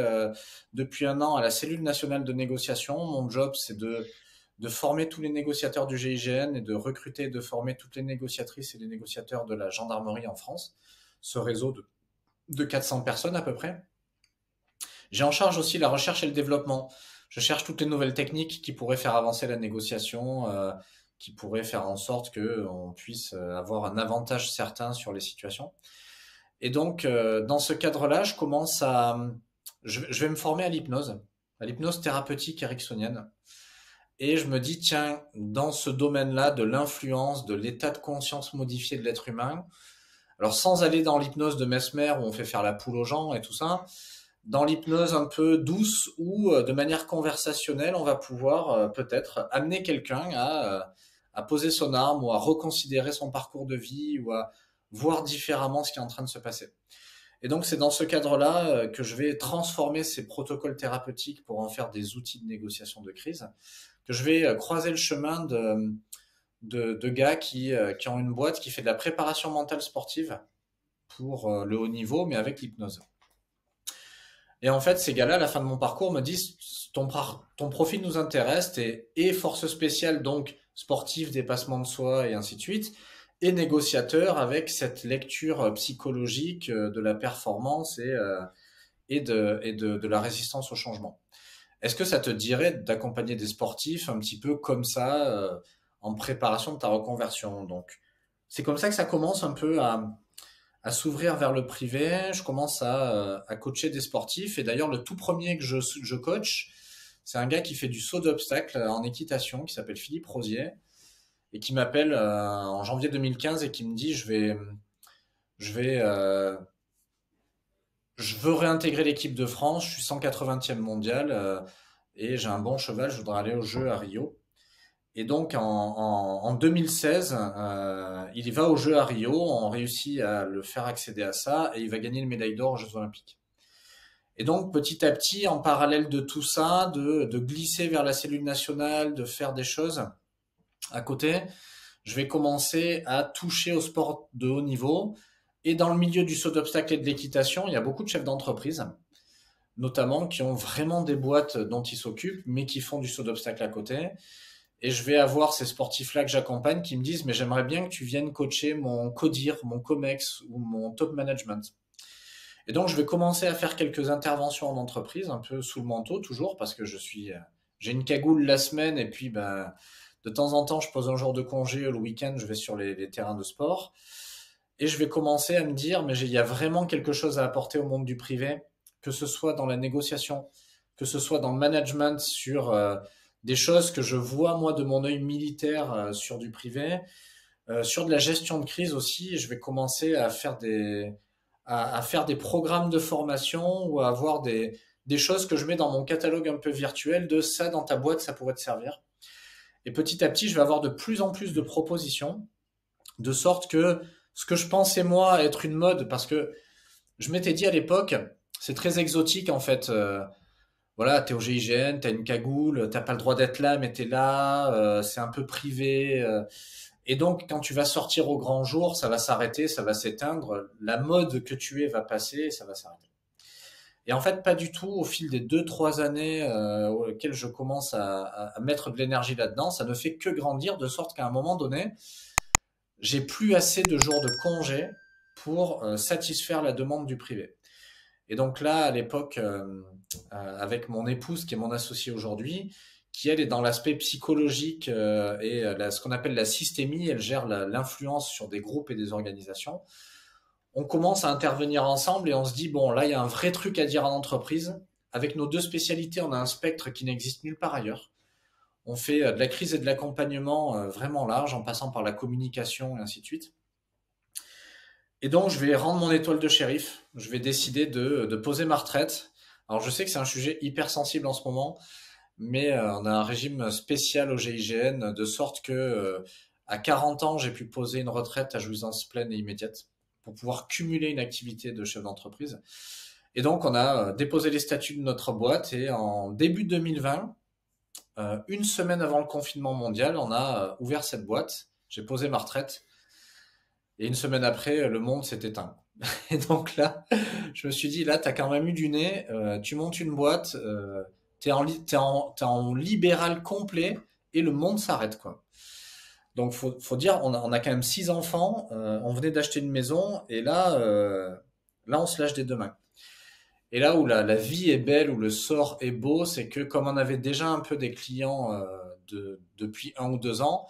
depuis un an à la cellule nationale de négociation. Mon job, c'est de former tous les négociateurs du GIGN et de recruter et de former toutes les négociatrices et les négociateurs de la gendarmerie en France. Ce réseau de 400 personnes à peu près. J'ai en charge aussi la recherche et le développement. Je cherche toutes les nouvelles techniques qui pourraient faire avancer la négociation, qui pourraient faire en sorte qu'on puisse avoir un avantage certain sur les situations. Et donc, dans ce cadre-là, je vais me former à l'hypnose thérapeutique ericksonienne. Et je me dis, tiens, dans ce domaine-là de l'influence, de l'état de conscience modifié de l'être humain, alors sans aller dans l'hypnose de Mesmer où on fait faire la poule aux gens et tout ça, dans l'hypnose un peu douce où de manière conversationnelle, on va pouvoir peut-être amener quelqu'un à poser son arme ou à reconsidérer son parcours de vie ou à voir différemment ce qui est en train de se passer. Et donc c'est dans ce cadre-là que je vais transformer ces protocoles thérapeutiques pour en faire des outils de négociation de crise, que je vais croiser le chemin de gars qui ont une boîte qui fait de la préparation mentale sportive pour le haut niveau, mais avec l'hypnose. Et en fait, ces gars-là, à la fin de mon parcours, me disent ton profil nous intéresse, t'es et force spéciale, donc sportif, dépassement de soi et ainsi de suite, et négociateur avec cette lecture psychologique de la performance et de la résistance au changement. Est-ce que ça te dirait d'accompagner des sportifs un petit peu comme ça en préparation de ta reconversion? Donc, c'est comme ça que ça commence un peu à s'ouvrir vers le privé. Je commence à coacher des sportifs. Et d'ailleurs, le tout premier que je coach, c'est un gars qui fait du saut d'obstacle en équitation, qui s'appelle Philippe Rosier, et qui m'appelle en janvier 2015 et qui me dit, je veux réintégrer l'équipe de France, je suis 180e mondial et j'ai un bon cheval, je voudrais aller aux Jeux à Rio. Et donc en 2016, il y va aux Jeux à Rio, on réussit à le faire accéder à ça et il va gagner une médaille d'or aux Jeux Olympiques. Et donc petit à petit, en parallèle de tout ça, de glisser vers la cellule nationale, de faire des choses à côté, je vais commencer à toucher au sport de haut niveau. Et dans le milieu du saut d'obstacle et de l'équitation, il y a beaucoup de chefs d'entreprise, notamment qui ont vraiment des boîtes dont ils s'occupent, mais qui font du saut d'obstacle à côté. Et je vais avoir ces sportifs-là que j'accompagne qui me disent « mais j'aimerais bien que tu viennes coacher mon CODIR, mon COMEX ou mon top management ». Et donc, je vais commencer à faire quelques interventions en entreprise, un peu sous le manteau toujours, parce que j'ai une cagoule la semaine et puis de temps en temps, je pose un jour de congé, le week-end, je vais sur les terrains de sport. Et je vais commencer à me dire, mais il y a vraiment quelque chose à apporter au monde du privé, que ce soit dans la négociation, que ce soit dans le management, sur des choses que je vois, moi, de mon œil militaire sur du privé. Sur de la gestion de crise aussi, je vais commencer à faire à faire des programmes de formation ou à avoir des choses que je mets dans mon catalogue un peu virtuel de ça dans ta boîte, ça pourrait te servir. Et petit à petit, je vais avoir de plus en plus de propositions, de sorte que ce que je pensais moi être une mode, parce que je m'étais dit à l'époque, c'est très exotique en fait. Voilà, t'es au GIGN, t'as une cagoule, t'as pas le droit d'être là, mais t'es là, c'est un peu privé. Et donc, quand tu vas sortir au grand jour, ça va s'arrêter, ça va s'éteindre. La mode que tu es va passer, et ça va s'arrêter. Et en fait, pas du tout. Au fil des 2, 3 années auxquelles je commence à mettre de l'énergie là-dedans, ça ne fait que grandir, de sorte qu'à un moment donné, j'ai plus assez de jours de congé pour satisfaire la demande du privé. Et donc là, à l'époque, avec mon épouse, qui est mon associée aujourd'hui, qui elle est dans l'aspect psychologique ce qu'on appelle la systémie, elle gère l'influence sur des groupes et des organisations. On commence à intervenir ensemble et on se dit, bon, là, il y a un vrai truc à dire en entreprise. Avec nos 2 spécialités, on a un spectre qui n'existe nulle part ailleurs. On fait de la crise et de l'accompagnement vraiment large, en passant par la communication et ainsi de suite. Et donc, je vais rendre mon étoile de shérif. Je vais décider de poser ma retraite. Alors, je sais que c'est un sujet hyper sensible en ce moment, mais on a un régime spécial au GIGN, de sorte que à 40 ans, j'ai pu poser une retraite à jouissance pleine et immédiate pour pouvoir cumuler une activité de chef d'entreprise. Et donc, on a déposé les statuts de notre boîte et en début 2020, une semaine avant le confinement mondial, on a ouvert cette boîte. J'ai posé ma retraite. Et une semaine après, le monde s'est éteint. Et donc là, je me suis dit, là, tu as quand même eu du nez, tu montes une boîte, t'es en libéral complet et le monde s'arrête, quoi. Donc, faut dire, on a quand même 6 enfants, on venait d'acheter une maison et là, on se lâche des 2 mains. Et là où la vie est belle, où le sort est beau, c'est que comme on avait déjà un peu des clients depuis 1 ou 2 ans,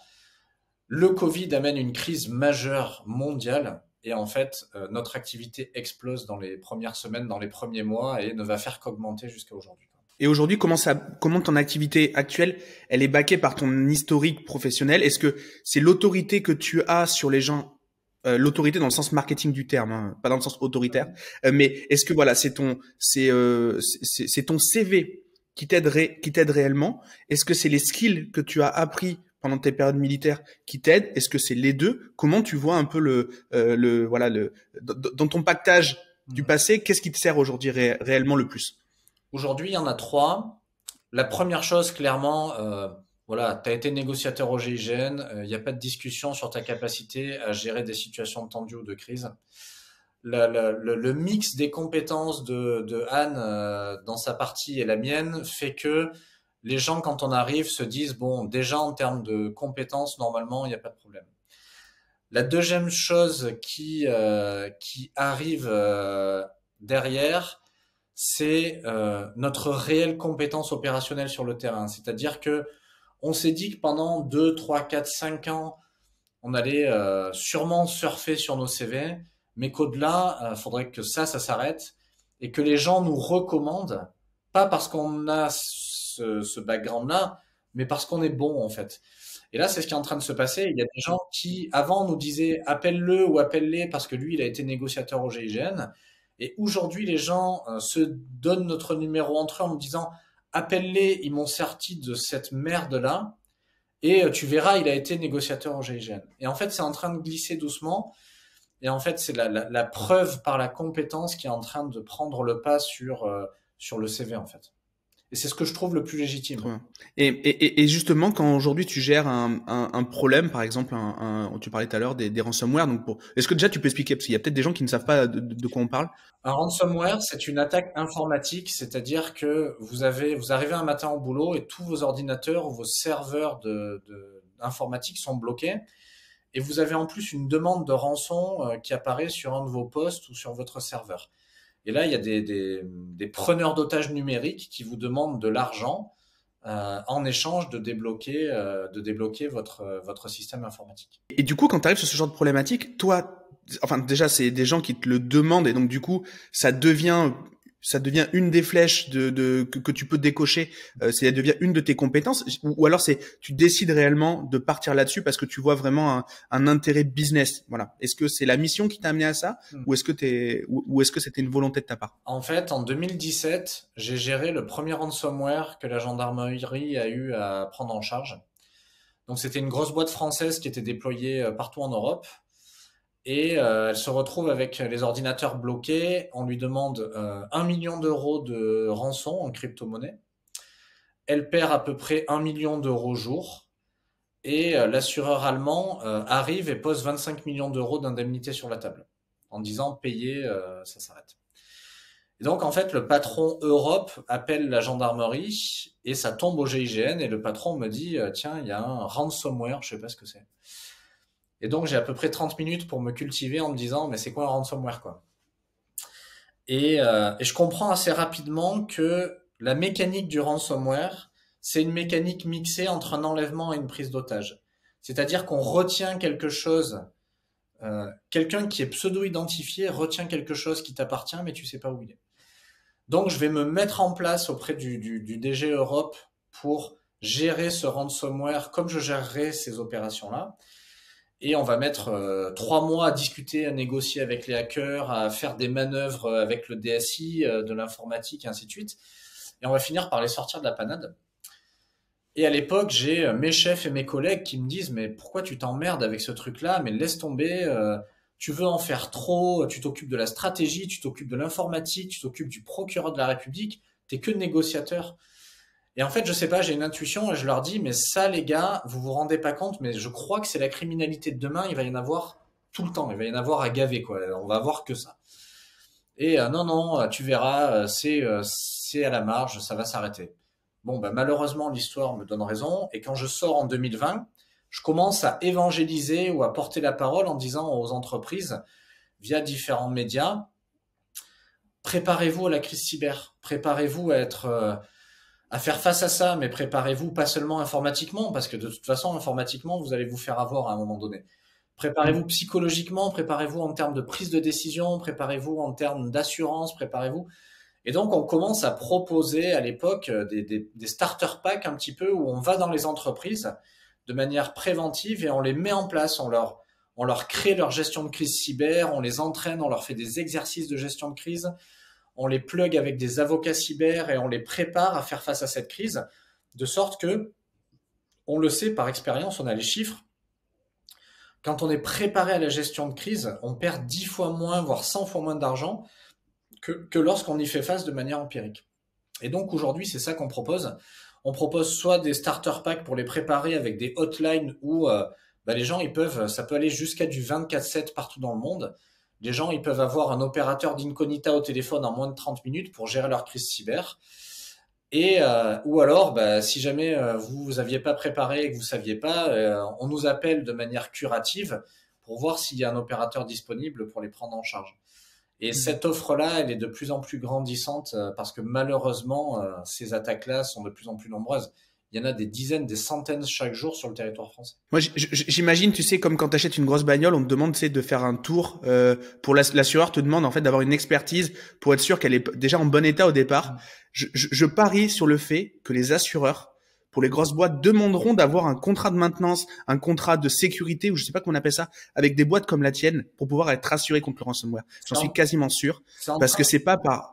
le Covid amène une crise majeure mondiale et en fait, notre activité explose dans les premières semaines, dans les premiers mois et ne va faire qu'augmenter jusqu'à aujourd'hui. Et aujourd'hui, comment ton activité actuelle, elle est backée par ton historique professionnel? Est-ce que c'est l'autorité que tu as sur les gens, l'autorité dans le sens marketing du terme, hein, pas dans le sens autoritaire, mais est-ce que voilà, c'est ton CV qui t'aide réellement? Est-ce que c'est les skills que tu as appris pendant tes périodes militaires qui t'aident? Est-ce que c'est les deux? Comment tu vois un peu dans ton pactage du passé, qu'est-ce qui te sert aujourd'hui réellement le plus? Aujourd'hui, il y en a 3. La première chose, clairement, voilà, tu as été négociateur au GIGN, il n'y a pas de discussion sur ta capacité à gérer des situations tendues ou de crise. Le mix des compétences de Anne dans sa partie et la mienne fait que les gens, quand on arrive, se disent, bon, déjà en termes de compétences, normalement, il n'y a pas de problème. La deuxième chose qui arrive derrière, c'est notre réelle compétence opérationnelle sur le terrain. C'est-à-dire que on s'est dit que pendant 2, 3, 4, 5 ans, on allait sûrement surfer sur nos CV, mais qu'au-delà, faudrait que ça s'arrête et que les gens nous recommandent, pas parce qu'on a ce background-là, mais parce qu'on est bon en fait. Et là, c'est ce qui est en train de se passer. Il y a des gens qui, avant, nous disaient appelle-le ou appelle-les parce que lui, il a été négociateur au GIGN. Et aujourd'hui, les gens se donnent notre numéro entre eux en me disant appelle-les, ils m'ont sorti de cette merde-là. Et tu verras, il a été négociateur au GIGN. Et en fait, c'est en train de glisser doucement. Et en fait, c'est la preuve par la compétence qui est en train de prendre le pas sur le CV, en fait. Et c'est ce que je trouve le plus légitime. Et justement, quand aujourd'hui tu gères un problème, par exemple, tu parlais tout à l'heure des ransomware, donc est-ce que déjà tu peux expliquer, parce qu'il y a peut-être des gens qui ne savent pas de quoi on parle. Un ransomware, c'est une attaque informatique, c'est-à-dire que vous arrivez un matin au boulot et tous vos ordinateurs ou vos serveurs informatiques sont bloqués. Et vous avez en plus une demande de rançon qui apparaît sur un de vos postes ou sur votre serveur. Et là, il y a des preneurs d'otages numériques qui vous demandent de l'argent en échange de débloquer votre système informatique. Et du coup, quand tu arrives sur ce genre de problématique, toi, enfin déjà, c'est des gens qui te le demandent et donc du coup, ça devient ça devient une des flèches que tu peux décocher, ça devient une de tes compétences, ou alors tu décides réellement de partir là-dessus parce que tu vois vraiment un intérêt business. Voilà. Est-ce que c'est la mission qui t'a amené à ça, ou est-ce que c'était une volonté de ta part? En fait, en 2017, j'ai géré le premier ransomware que la gendarmerie a eu à prendre en charge. Donc c'était une grosse boîte française qui était déployée partout en Europe. Et elle se retrouve avec les ordinateurs bloqués. On lui demande 1 million d'euros de rançon en crypto-monnaie. Elle perd à peu près 1 million d'euros jour. Et l'assureur allemand arrive et pose 25 millions d'euros d'indemnité sur la table en disant payez, ça s'arrête. Et donc en fait le patron Europe appelle la gendarmerie et ça tombe au GIGN et le patron me dit tiens il y a un ransomware, je sais pas ce que c'est. Et donc, j'ai à peu près 30 minutes pour me cultiver en me disant, mais c'est quoi un ransomware, quoi? Et je comprends assez rapidement que la mécanique du ransomware, c'est une mécanique mixée entre un enlèvement et une prise d'otage. C'est-à-dire qu'on retient quelque chose, quelqu'un qui est pseudo-identifié retient quelque chose qui t'appartient, mais tu sais pas où il est. Donc, je vais me mettre en place auprès du DG Europe pour gérer ce ransomware comme je gérerai ces opérations-là. Et on va mettre 3 mois à discuter, à négocier avec les hackers, à faire des manœuvres avec le DSI de l'informatique et ainsi de suite. Et on va finir par les sortir de la panade. Et à l'époque, j'ai mes chefs et mes collègues qui me disent « Mais pourquoi tu t'emmerdes avec ce truc-là? Mais laisse tomber, tu veux en faire trop, tu t'occupes de la stratégie, tu t'occupes de l'informatique, tu t'occupes du procureur de la République, t'es que négociateur. » Et en fait, je sais pas, j'ai une intuition et je leur dis, mais ça, les gars, vous vous rendez pas compte, mais je crois que c'est la criminalité de demain, il va y en avoir tout le temps, il va y en avoir à gaver, quoi. On va avoir que ça. Et non, tu verras, c'est à la marge, ça va s'arrêter. Bon, bah, malheureusement, l'histoire me donne raison. Et quand je sors en 2020, je commence à évangéliser ou à porter la parole en disant aux entreprises, via différents médias, préparez-vous à la crise cyber, préparez-vous à faire face à ça, mais préparez-vous pas seulement informatiquement, parce que de toute façon, informatiquement, vous allez vous faire avoir à un moment donné. Préparez-vous psychologiquement, préparez-vous en termes de prise de décision, préparez-vous en termes d'assurance, préparez-vous. Et donc, on commence à proposer à l'époque des starter packs un petit peu où on va dans les entreprises de manière préventive et on les met en place, on leur crée leur gestion de crise cyber, on les entraîne, on leur fait des exercices de gestion de crise, on les plug avec des avocats cyber et on les prépare à faire face à cette crise, de sorte que, on le sait par expérience, on a les chiffres, quand on est préparé à la gestion de crise, on perd 10 fois moins, voire 100 fois moins d'argent que lorsqu'on y fait face de manière empirique. Et donc aujourd'hui, c'est ça qu'on propose. On propose soit des starter packs pour les préparer avec des hotlines où les gens, ça peut aller jusqu'à du 24/7 partout dans le monde. Les gens, ils peuvent avoir un opérateur d'incognita au téléphone en moins de 30 minutes pour gérer leur crise cyber. Et ou alors, si jamais vous aviez pas préparé et que vous saviez pas, on nous appelle de manière curative pour voir s'il y a un opérateur disponible pour les prendre en charge. Et cette offre-là, elle est de plus en plus grandissante parce que malheureusement, ces attaques-là sont de plus en plus nombreuses. Il y en a des dizaines, des centaines chaque jour sur le territoire français. Moi, j'imagine, tu sais, comme quand tu achètes une grosse bagnole, on te demande, tu sais, de faire un tour. Pour l'assureur te demande en fait d'avoir une expertise pour être sûr qu'elle est déjà en bon état au départ. Je parie sur le fait que les assureurs, pour les grosses boîtes, demanderont d'avoir un contrat de maintenance, un contrat de sécurité, ou je sais pas comment on appelle ça, avec des boîtes comme la tienne, pour pouvoir être rassuré contre le ransomware. J'en suis quasiment sûr, parce que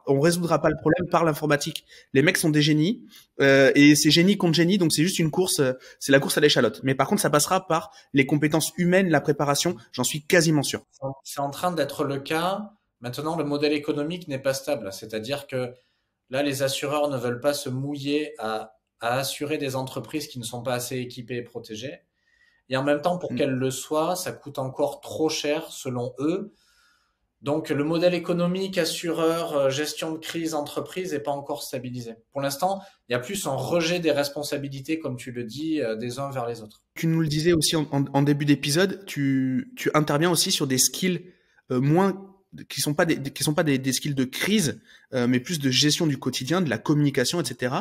on résoudra pas le problème par l'informatique. Les mecs sont des génies, et c'est génie contre génie, donc c'est juste une course, c'est la course à l'échalote. Mais par contre, ça passera par les compétences humaines, la préparation, j'en suis quasiment sûr. C'est en train d'être le cas. Maintenant, le modèle économique n'est pas stable. C'est-à-dire que là, les assureurs ne veulent pas se mouiller à assurer des entreprises qui ne sont pas assez équipées et protégées. Et en même temps, pour qu'elles le soient, ça coûte encore trop cher selon eux. Donc, le modèle économique, assureur, gestion de crise, entreprise n'est pas encore stabilisé. Pour l'instant, il y a plus un rejet des responsabilités, comme tu le dis, des uns vers les autres. Tu nous le disais aussi en début d'épisode, tu interviens aussi sur des skills qui sont pas des skills de crise, mais plus de gestion du quotidien, de la communication, etc.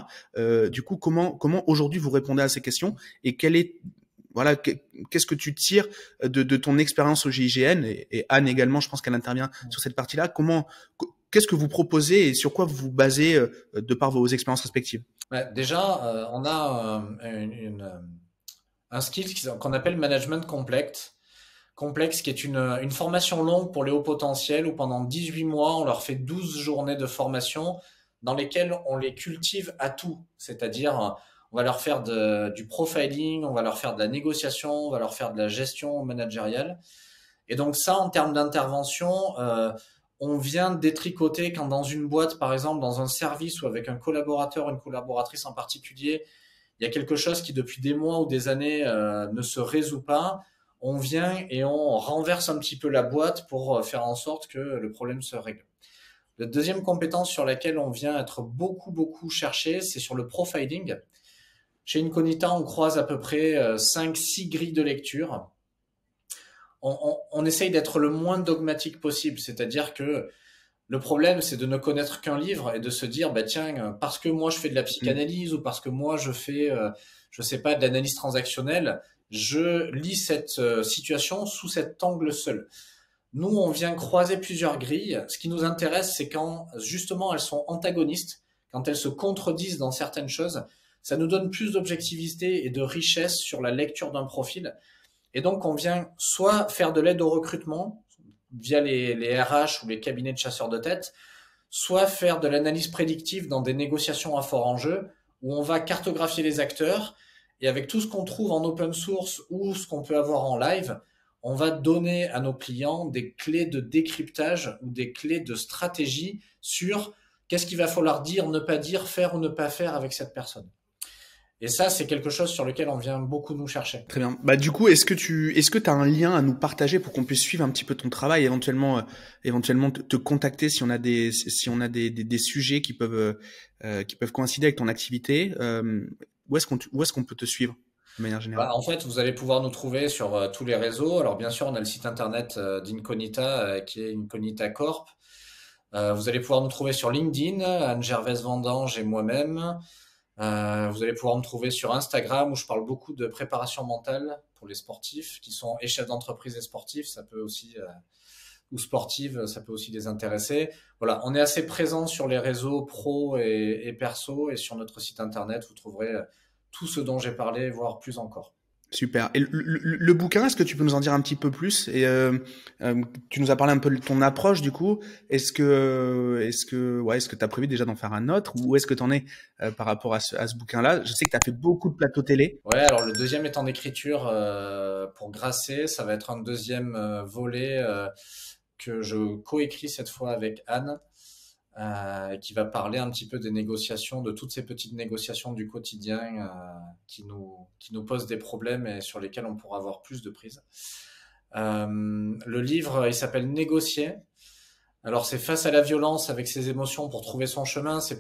Du coup, comment aujourd'hui vous répondez à ces questions et qu'est-ce que tu tires de ton expérience au GIGN et Anne également, je pense qu'elle intervient sur cette partie-là. qu'est-ce que vous proposez et sur quoi vous vous basez de par vos expériences respectives? Déjà, on a un skill qu'on appelle management complexe. Complexe, qui est une formation longue pour les hauts potentiels où pendant 18 mois, on leur fait 12 journées de formation dans lesquelles on les cultive à tout. C'est-à-dire, on va leur faire du profiling, on va leur faire de la négociation, on va leur faire de la gestion managériale. Et donc ça, en termes d'intervention, on vient détricoter quand dans une boîte, par exemple, dans un service ou avec un collaborateur, une collaboratrice en particulier, il y a quelque chose qui depuis des mois ou des années ne se résout pas. On vient et on renverse un petit peu la boîte pour faire en sorte que le problème se règle. La deuxième compétence sur laquelle on vient être beaucoup cherché, c'est sur le profiling. Chez Incognita, on croise à peu près 5-6 grilles de lecture. On essaye d'être le moins dogmatique possible, c'est-à-dire que le problème, c'est de ne connaître qu'un livre et de se dire, bah tiens, parce que moi je fais de la psychanalyse ou parce que moi je fais, je sais pas, de l'analyse transactionnelle, je lis cette situation sous cet angle seul. Nous, on vient croiser plusieurs grilles. Ce qui nous intéresse, c'est quand justement elles sont antagonistes, quand elles se contredisent dans certaines choses. Ça nous donne plus d'objectivité et de richesse sur la lecture d'un profil. Et donc, on vient soit faire de l'aide au recrutement via les RH ou les cabinets de chasseurs de tête, soit faire de l'analyse prédictive dans des négociations à fort enjeu où on va cartographier les acteurs et avec tout ce qu'on trouve en open source ou ce qu'on peut avoir en live, on va donner à nos clients des clés de décryptage ou des clés de stratégie sur qu'est-ce qu'il va falloir dire, ne pas dire, faire ou ne pas faire avec cette personne. Et ça, c'est quelque chose sur lequel on vient beaucoup nous chercher. Très bien. Bah, du coup, est-ce que tu as un lien à nous partager pour qu'on puisse suivre un petit peu ton travail, éventuellement te contacter si on a des sujets qui peuvent coïncider avec ton activité, où est-ce qu'on peut te suivre de manière générale? En fait, vous allez pouvoir nous trouver sur tous les réseaux. Alors, bien sûr, on a le site internet d'Incognita qui est Incognita Corp. Vous allez pouvoir nous trouver sur LinkedIn, Anne-Gervaise Vendange et moi-même. Vous allez pouvoir me trouver sur Instagram où je parle beaucoup de préparation mentale pour les sportifs qui sont et chefs d'entreprise et sportifs, ça peut aussi ou sportives, ça peut aussi les intéresser. Voilà, on est assez présent sur les réseaux pro et perso et sur notre site internet, vous trouverez tout ce dont j'ai parlé, voire plus encore. Super. Et le bouquin, est-ce que tu peux nous en dire un petit peu plus? Et tu nous as parlé un peu de ton approche du coup. Est-ce que tu as prévu déjà d'en faire un autre ou où est-ce que tu en es par rapport à ce bouquin-là? Je sais que tu as fait beaucoup de plateaux télé. Ouais, alors le deuxième est en écriture pour Grasset. Ça va être un deuxième volet que je coécris cette fois avec Anne. Qui va parler un petit peu des négociations, de toutes ces petites négociations du quotidien qui nous posent des problèmes et sur lesquels on pourra avoir plus de prise. Le livre, il s'appelle Négocier. Alors c'est face à la violence avec ses émotions pour trouver son chemin. C'est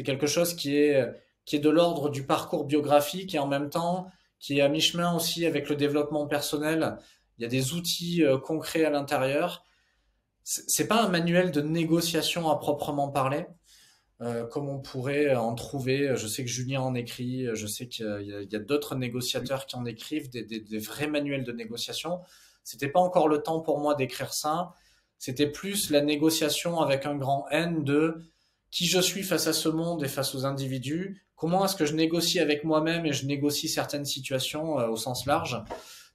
quelque chose qui est de l'ordre du parcours biographique et en même temps qui est à mi-chemin aussi avec le développement personnel. Il y a des outils concrets à l'intérieur. C'est pas un manuel de négociation à proprement parler, comme on pourrait en trouver. Je sais que Julien en écrit, je sais qu'il y a d'autres négociateurs qui en écrivent des vrais manuels de négociation. C'était pas encore le temps pour moi d'écrire ça. C'était plus la négociation avec un grand N de qui je suis face à ce monde et face aux individus. Comment est-ce que je négocie avec moi-même et je négocie certaines situations au sens large.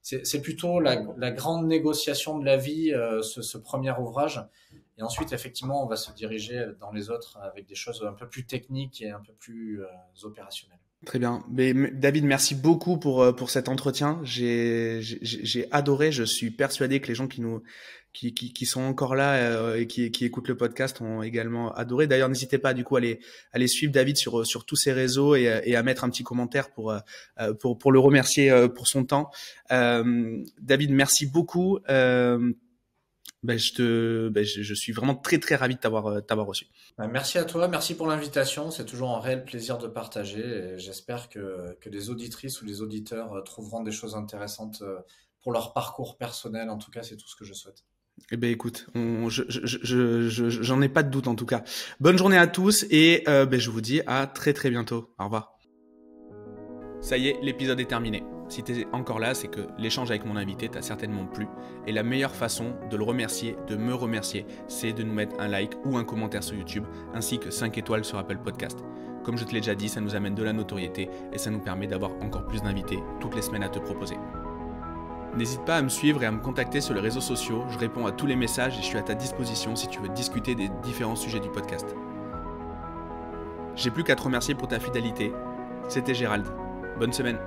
C'est plutôt la grande négociation de la vie, ce premier ouvrage. Et ensuite, effectivement, on va se diriger dans les autres avec des choses un peu plus techniques et un peu plus opérationnelles. Très bien. Mais, David, merci beaucoup pour cet entretien. J'ai adoré. Je suis persuadé que les gens qui sont encore là et qui écoutent le podcast ont également adoré. D'ailleurs, n'hésitez pas du coup à aller suivre David sur tous ses réseaux et à mettre un petit commentaire pour le remercier pour son temps. David, merci beaucoup. Je suis vraiment très très ravi de t'avoir reçu. Merci à toi, merci pour l'invitation. C'est toujours un réel plaisir de partager et j'espère que les auditrices ou les auditeurs trouveront des choses intéressantes pour leur parcours personnel. En tout cas, c'est tout ce que je souhaite. Eh ben écoute, j'en ai pas de doute en tout cas. Bonne journée à tous et je vous dis à très très bientôt. Au revoir. Ça y est, l'épisode est terminé. Si tu es encore là, c'est que l'échange avec mon invité t'a certainement plu. Et la meilleure façon de le remercier, de me remercier, c'est de nous mettre un like ou un commentaire sur YouTube, ainsi que 5 étoiles sur Apple Podcast. Comme je te l'ai déjà dit, ça nous amène de la notoriété et ça nous permet d'avoir encore plus d'invités toutes les semaines à te proposer. N'hésite pas à me suivre et à me contacter sur les réseaux sociaux. Je réponds à tous les messages et je suis à ta disposition si tu veux discuter des différents sujets du podcast. J'ai plus qu'à te remercier pour ta fidélité. C'était Gérald. Bonne semaine.